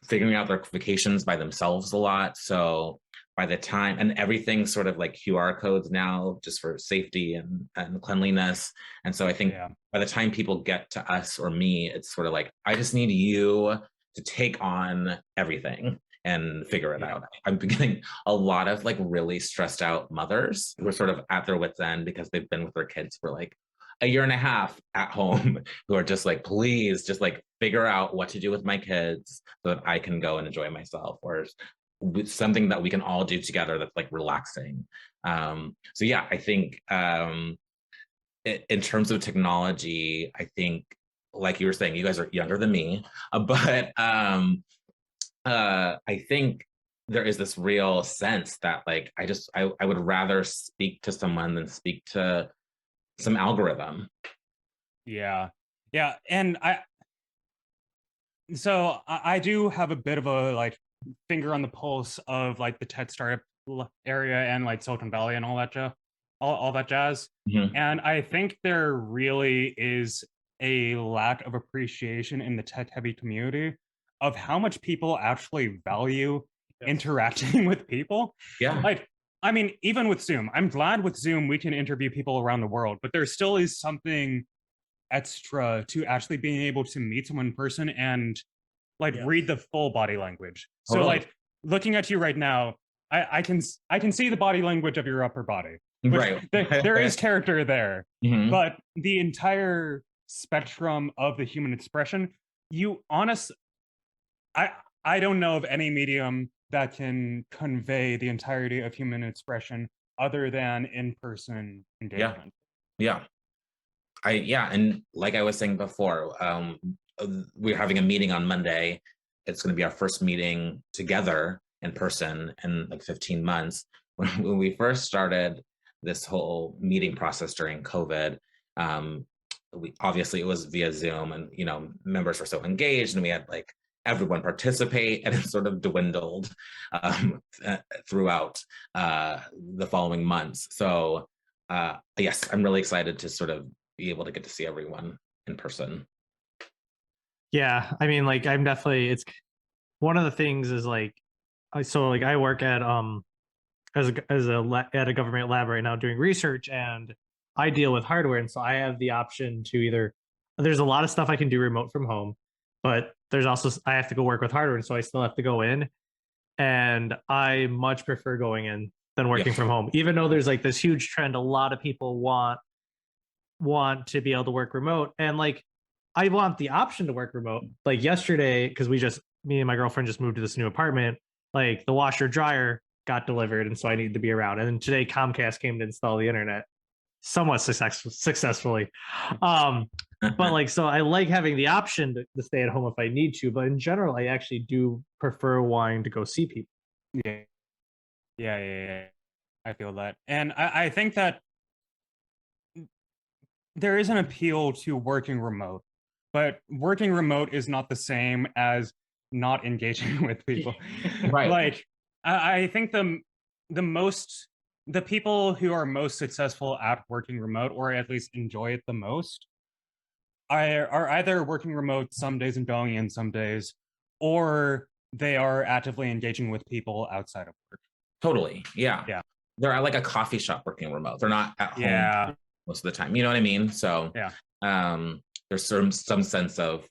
figuring out their vacations by themselves a lot. So by the time, and everything's sort of like QR codes now just for safety and cleanliness. And so I think by the time people get to us or me, it's sort of like, I just need you to take on everything and figure it out. I'm getting a lot of like really stressed out mothers who are sort of at their wits' end because they've been with their kids for like a year and a half at home, who are just like, please just like figure out what to do with my kids so that I can go and enjoy myself, or with something that we can all do together that's like relaxing. So yeah, I think in terms of technology, I think, like you were saying, you guys are younger than me, but I think there is this real sense that like I would rather speak to someone than speak to some algorithm. Yeah. And I do have a bit of a like finger on the pulse of like the tech startup area and like Silicon Valley and all that all that jazz. And I think there really is a lack of appreciation in the tech heavy community of how much people actually value interacting with people. Like, I mean, even with Zoom, I'm glad with Zoom we can interview people around the world, but there still is something extra to actually being able to meet someone in person and like read the full body language. So like looking at you right now, I can see the body language of your upper body. Right. There is character there, but the entire spectrum of the human expression, I don't know of any medium that can convey the entirety of human expression other than in-person engagement. And like I was saying before, we're having a meeting on Monday. It's going to be our first meeting together in person in like 15 months. When we first started this whole meeting process during COVID, obviously it was via Zoom, and members were so engaged, and we had like everyone participate, and it sort of dwindled throughout the following months. So yes, I'm really excited to sort of be able to get to see everyone in person. Yeah, I mean, like it's one of the things is like, so like I work at at a government lab right now doing research, and I deal with hardware, and so I have the option to there's a lot of stuff I can do remote from home, but there's also I have to go work with hardware, and so I still have to go in, and I much prefer going in than working from home, even though there's like this huge trend. A lot of people want to be able to work remote, and like I want the option to work remote. Like yesterday, because me and my girlfriend just moved to this new apartment, like the washer dryer got delivered, and so I needed to be around. And then today Comcast came to install the internet somewhat successfully. But like, so I like having the option to stay at home if I need to, but in general, I actually do prefer wanting to go see people. Yeah. I feel that. And I think that there is an appeal to working remote, but working remote is not the same as not engaging with people. Right. Like, I think the people who are most successful at working remote, or at least enjoy it the most, are either working remote some days and going in some days, or they are actively engaging with people outside of work. Totally. Yeah. They're at like a coffee shop working remote. They're not at home most of the time. You know what I mean? So there's some sense of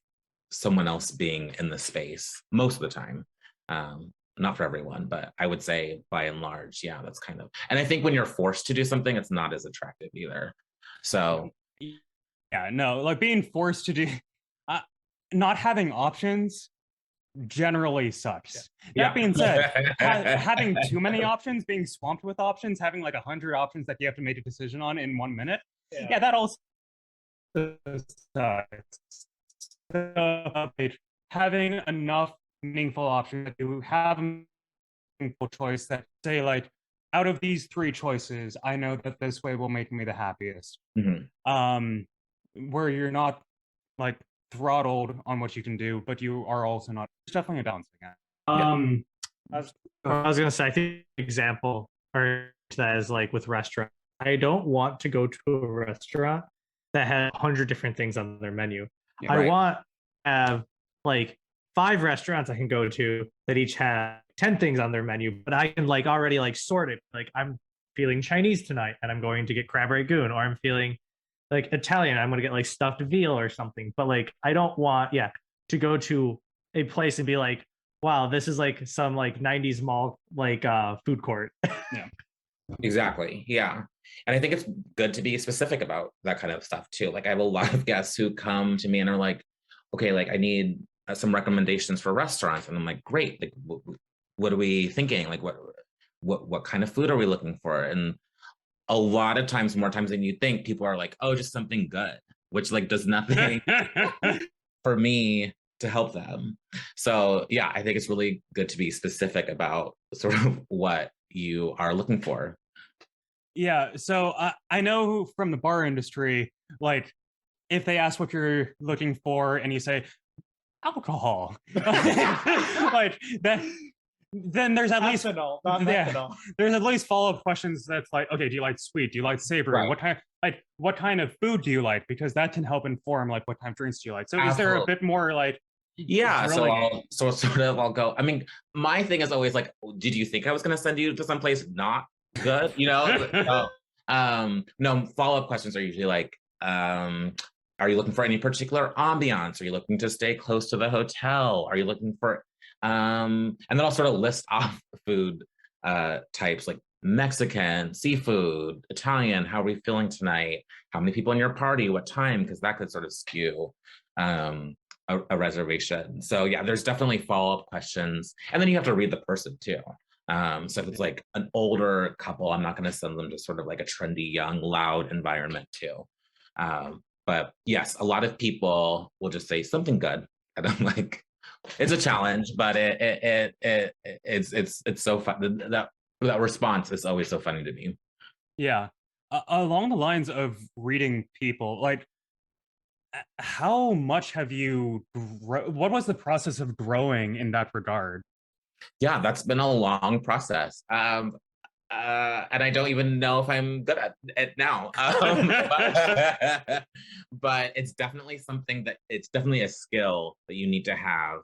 someone else being in the space most of the time. Not for everyone, but I would say by and large, that's kind of, and I think when you're forced to do something, it's not as attractive either. So like being forced to do, not having options generally sucks. That being said, having too many options, being swamped with options, having like 100 options that you have to make a decision on in 1 minute, that also sucks. So, having enough meaningful options that you have a meaningful choice that say like, out of these 3 choices, I know that this way will make me the happiest. Where you're not like throttled on what you can do, but you are also not. It's definitely a balancing act. Um, I was gonna say, I think example or that is like with restaurant. I don't want to go to a restaurant that has 100 different things on their menu. Yeah. I Right. want to have like 5 restaurants I can go to that each have 10 things on their menu, but I can like already like sort it. Like I'm feeling Chinese tonight and I'm going to get crab rangoon, or I'm feeling like Italian, I'm going to get like stuffed veal or something. But like I don't want, to go to a place and be like, wow, this is like some like 90s mall like food court. Exactly. Yeah. And I think it's good to be specific about that kind of stuff too. Like I have a lot of guests who come to me and are like, okay, like I need some recommendations for restaurants. And I'm like, great. Like, what are we thinking? Like what kind of food are we looking for? And a lot of times, more times than you think, people are like, oh, just something good, which like does nothing for me to help them. So yeah, I think it's really good to be specific about sort of what you are looking for. Yeah, so I know from the bar industry, like if they ask what you're looking for and you say alcohol, like that, then there's at least Ethanol, not yeah, methanol. there's at least follow-up questions that's like, okay, do you like sweet? Do you like savory? Right. What kind of food do you like? Because that can help inform like what kind of drinks do you like. So is there a bit more like Yeah, drilling? I'll go. I mean, my thing is always like, did you think I was going to send you to someplace not good? You know? No, follow-up questions are usually like, are you looking for any particular ambiance? Are you looking to stay close to the hotel? Are you looking for, and then I'll sort of list off food types like Mexican, seafood, Italian. How are we feeling tonight? How many people in your party? What time? Because that could sort of skew a reservation. So yeah, there's definitely follow-up questions. And then you have to read the person too. So if it's like an older couple, I'm not going to send them to sort of like a trendy, young, loud environment too. But yes, a lot of people will just say something good. And I'm like, it's a challenge, but it's so fun. That response is always so funny to me. Yeah. Along the lines of reading people, like how much have you what was the process of growing in that regard? Yeah, that's been a long process. And I don't even know if I'm good at it now. But it's definitely something that it's definitely a skill that you need to have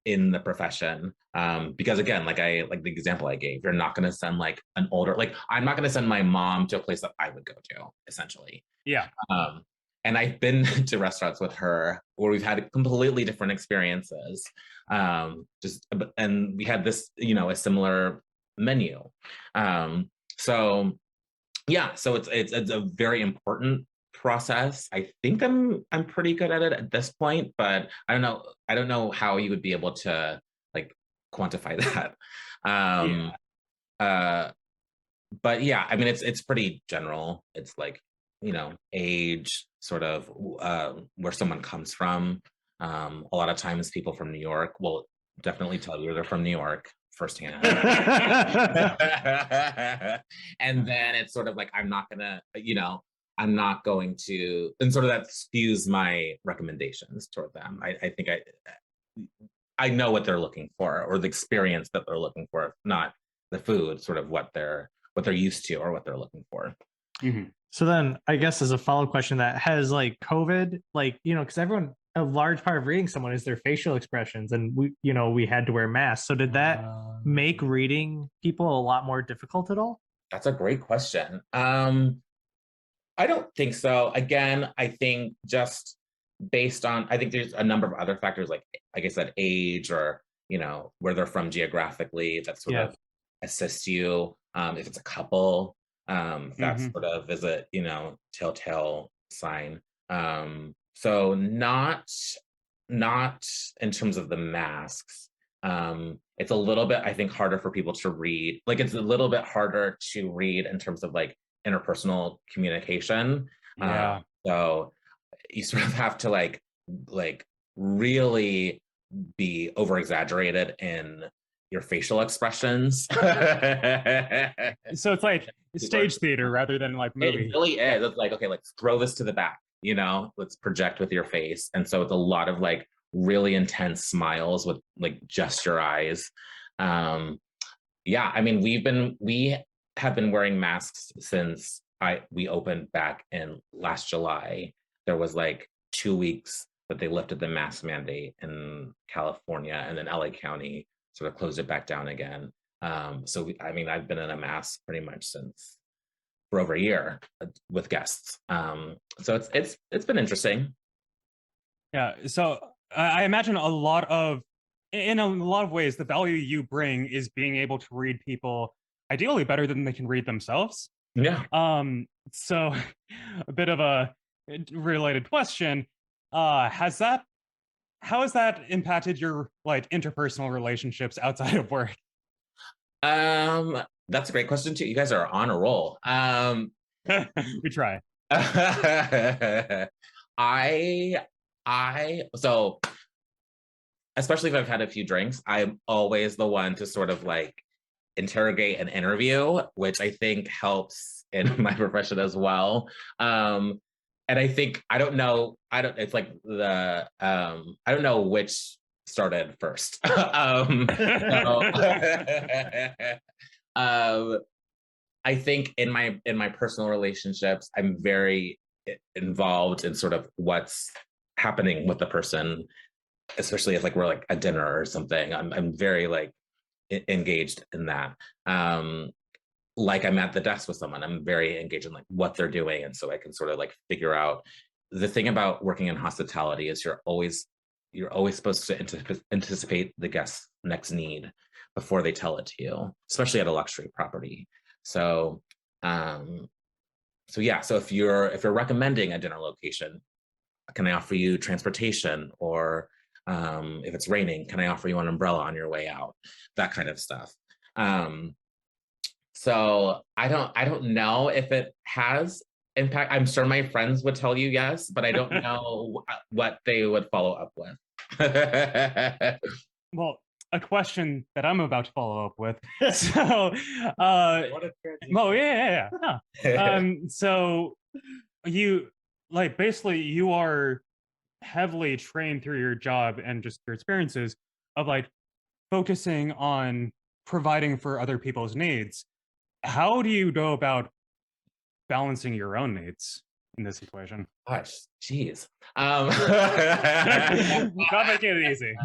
in the profession. Because again, like the example I gave, you're not going to send like an older, like I'm not going to send my mom to a place that I would go to, essentially. Yeah. And I've been to restaurants with her where we've had completely different experiences. And we had this, a similar menu. So it's a very important process. I think I'm pretty good at it at this point, but I don't know how you would be able to like quantify that. But yeah, I mean it's pretty general. It's like, age, sort of where someone comes from. A lot of times people from New York will definitely tell you they're from New York firsthand. And then it's sort of like, I'm not going to, and sort of that skews my recommendations toward them. I think I know what they're looking for, or the experience that they're looking for, not the food, sort of what they're used to or what they're looking for. Mm-hmm. So then I guess as a follow-up question, that has like COVID, like, because a large part of reading someone is their facial expressions, and we had to wear masks. So did that make reading people a lot more difficult at all? That's a great question. I don't think so. Again, I think just based on, I think there's a number of other factors, like I said, age, or where they're from geographically, that sort of assists you. If it's a couple, that sort of is a telltale sign. So not in terms of the masks. It's a little bit, I think, harder for people to read. Like it's a little bit harder to read in terms of like interpersonal communication. Yeah. So you sort of have to like really be over exaggerated in your facial expressions. So it's like stage theater rather than like movie. It really is. It's like, okay, let's throw this to the back, let's project with your face. And so it's a lot of like really intense smiles with like just your eyes. Yeah, I mean, we have been wearing masks since we opened back in last July. There was like 2 weeks that they lifted the mask mandate in California, and then LA County sort of closed it back down again. I mean, I've been in a mask pretty much since for over a year with guests. So it's been interesting. Yeah. So I imagine in a lot of ways, the value you bring is being able to read people ideally better than they can read themselves. Yeah. So a bit of a related question. How has that impacted your like interpersonal relationships outside of work? That's a great question too. You guys are on a roll. We try. So especially if I've had a few drinks, I'm always the one to sort of like interrogate and interview, which I think helps in my profession as well. And I think I don't know which started first. I think in my personal relationships, I'm very involved in sort of what's happening with the person, especially if like we're like at dinner or something. I'm very like engaged in that. Like I'm at the desk with someone, I'm very engaged in like what they're doing, and so I can sort of like figure out. The thing about working in hospitality is you're always supposed to anticipate the guest's next need before they tell it to you, especially at a luxury property. So yeah, so if you're recommending a dinner location, can I offer you transportation? Or if it's raining, can I offer you an umbrella on your way out? That kind of stuff. So I don't know if it has impact. I'm sure my friends would tell you yes, but I don't know what they would follow up with. Well, a question that I'm about to follow up with. So, well, yeah. So you like basically you are heavily trained through your job and just your experiences of like focusing on providing for other people's needs. How do you go about balancing your own needs in this equation? Gosh, geez. Not making it easy.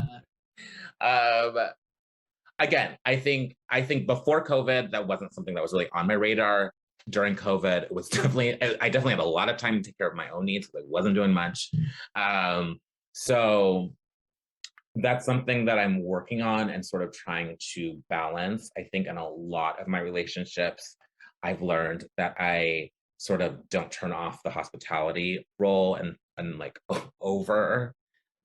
Again, I think before COVID, that wasn't something that was really on my radar. During COVID, it was I definitely had a lot of time to take care of my own needs because I wasn't doing much. So that's something that I'm working on and sort of trying to balance. I think in a lot of my relationships, I've learned that I sort of don't turn off the hospitality role and like over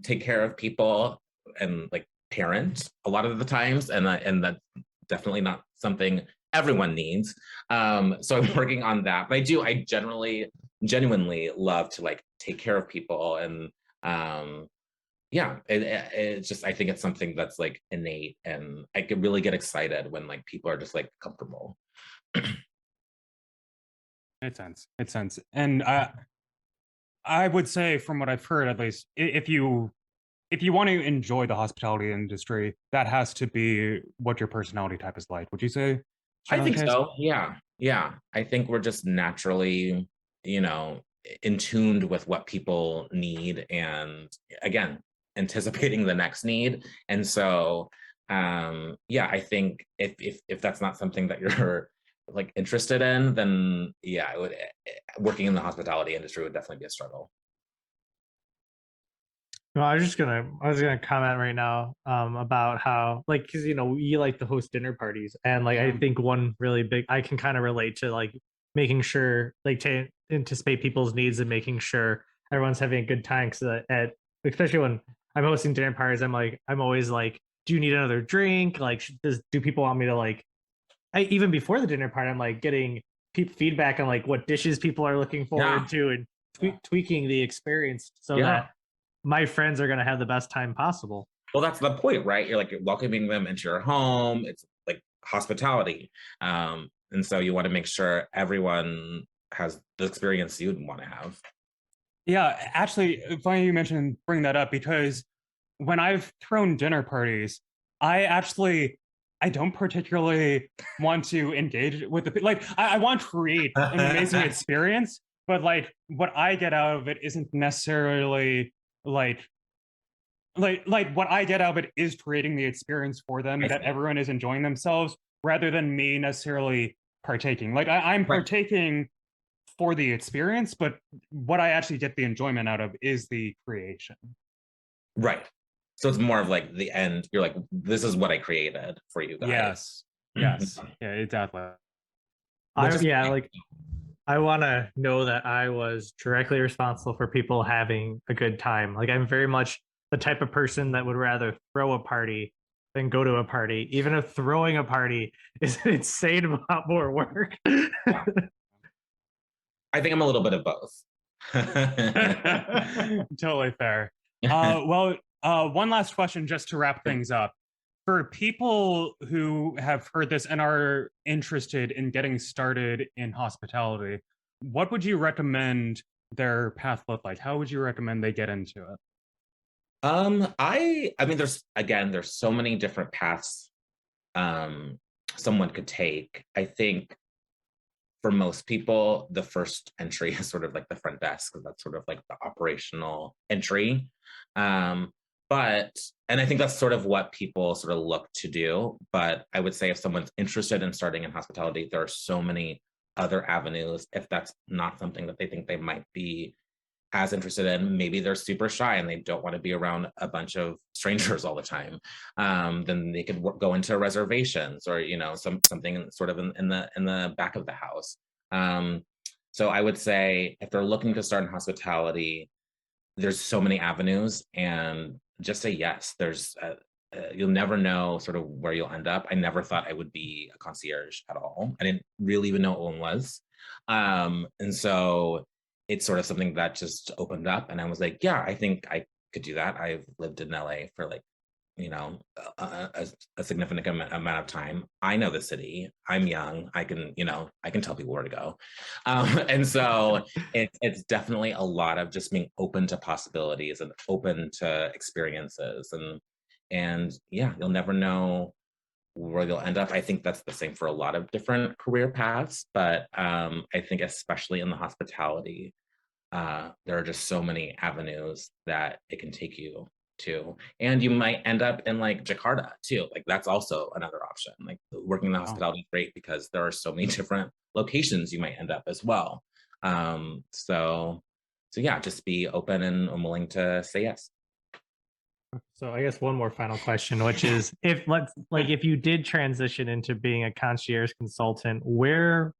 take care of people and like parent a lot of the times, and that's definitely not something everyone needs. So I'm working on that. But I genuinely love to like take care of people, and yeah, it's just I think it's something that's like innate, and I could really get excited when like people are just like comfortable. Makes sense. And I would say, from what I've heard, at least, if you want to enjoy the hospitality industry, that has to be what your personality type is like. Would you say? I think so. Yeah. I think we're just naturally, in tuned with what people need, and again, anticipating the next need. And so, yeah, I think if that's not something that you're like interested in, then yeah, working in the hospitality industry would definitely be a struggle. No, I was gonna comment right now about how, like, because we like to host dinner parties, and like I think one really big, I can kind of relate to like making sure, like, to anticipate people's needs and making sure everyone's having a good time. Because especially when I'm hosting dinner parties, I'm always like, do you need another drink? Like, do people want me to like? Even before the dinner party, I'm like getting feedback on like what dishes people are looking forward to, and tweaking the experience so that my friends are going to have the best time possible. Well, that's the point, right? You're welcoming them into your home. It's like hospitality. And so you want to make sure everyone has the experience you'd want to have. Yeah, actually, funny you mentioned bring that up, because when I've thrown dinner parties, I don't particularly want to engage with like I want to create an amazing experience, but like what I get out of it isn't necessarily like what I get out of it is creating the experience for them I that see. everyone is enjoying themselves rather than me necessarily partaking. Like I'm Right. partaking for the experience, but what I actually get the enjoyment out of is the creation. Right. So it's more of like the end. You're like, this is what I created for you guys. Yes. Yes. Yeah, exactly. Which is Yeah, great. like I want to know that I was directly responsible for people having a good time. Like I'm very much the type of person that would rather throw a party than go to a party, even if throwing a party is an insane amount more work. I think I'm a little bit of both. Totally fair. One last question just to wrap things up. For people who have heard this and are interested in getting started in hospitality, what would you recommend their path look like? How would you recommend they get into it? I mean, there's so many different paths someone could take. I think for most people, the first entry is sort of like the front desk, because that's sort of like the operational entry. But and I think that's sort of what people sort of look to do. But I would say if someone's interested in starting in hospitality, there are so many other avenues. If that's not something that they think they might be as interested in, maybe they're super shy and they don't want to be around a bunch of strangers all the time, then they could go into reservations, or something sort of in the back of the house. So I would say if they're looking to start in hospitality, there's so many avenues, and just say yes. You'll never know sort of where you'll end up. I never thought I would be a concierge at all. I didn't really even know what one was. And so it's sort of something that just opened up, and I was like, yeah, I think I could do that. I've lived in LA for like, a significant amount of time. I know the city. I'm young. I can tell people where to go. And so it's definitely a lot of just being open to possibilities and open to experiences, and yeah, you'll never know where you'll end up. I think that's the same for a lot of different career paths, but I think especially in the hospitality, there are just so many avenues that it can take you to, and you might end up in like Jakarta too. Like that's also another option. Like working in the hospitality is great because there are so many different locations you might end up as well. So yeah, just be open and willing to say yes. So I guess one more final question, which is if you did transition into being a concierge consultant, where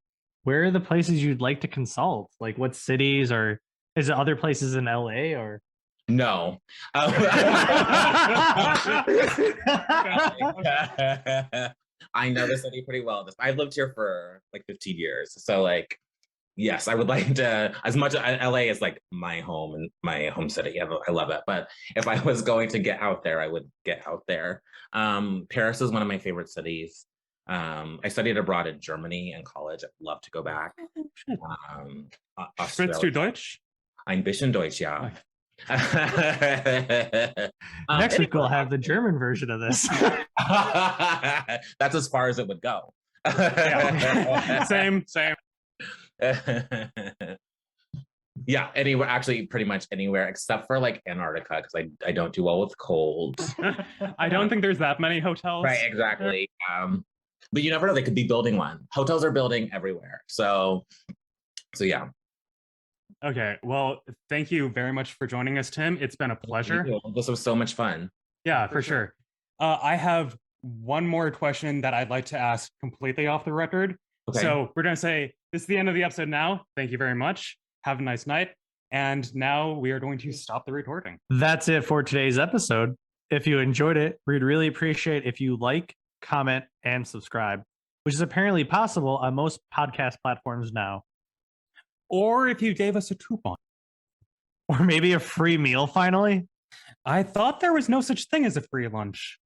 are the places you'd like to consult? Like what cities, or is it other places in LA or? No. I know the city pretty well. I've lived here for like 15 years. So like, yes, I would like to, as much LA is like my home and my home city. I love it. But if I was going to get out there, I would get out there. Paris is one of my favorite cities. I studied abroad in Germany in college. I'd love to go back. Sprichst du Deutsch? Ein bisschen Deutsch, ja. Next week we'll have the German version of this. That's as far as it would go. Yeah. Same. Yeah, anywhere, actually pretty much anywhere except for like Antarctica, because I don't do well with cold. I don't think there's that many hotels. Right, exactly. But you never know, they could be building one. Hotels are building everywhere. So yeah. Okay, well, thank you very much for joining us, Tim. It's been a pleasure. This was so much fun. Yeah, for sure. I have one more question that I'd like to ask completely off the record. Okay. So we're going to say this is the end of the episode now. Thank you very much. Have a nice night. And now we are going to stop the recording. That's it for today's episode. If you enjoyed it, we'd really appreciate if you like, comment, and subscribe, which is apparently possible on most podcast platforms now. Or if you gave us a coupon. Or maybe a free meal finally. I thought there was no such thing as a free lunch.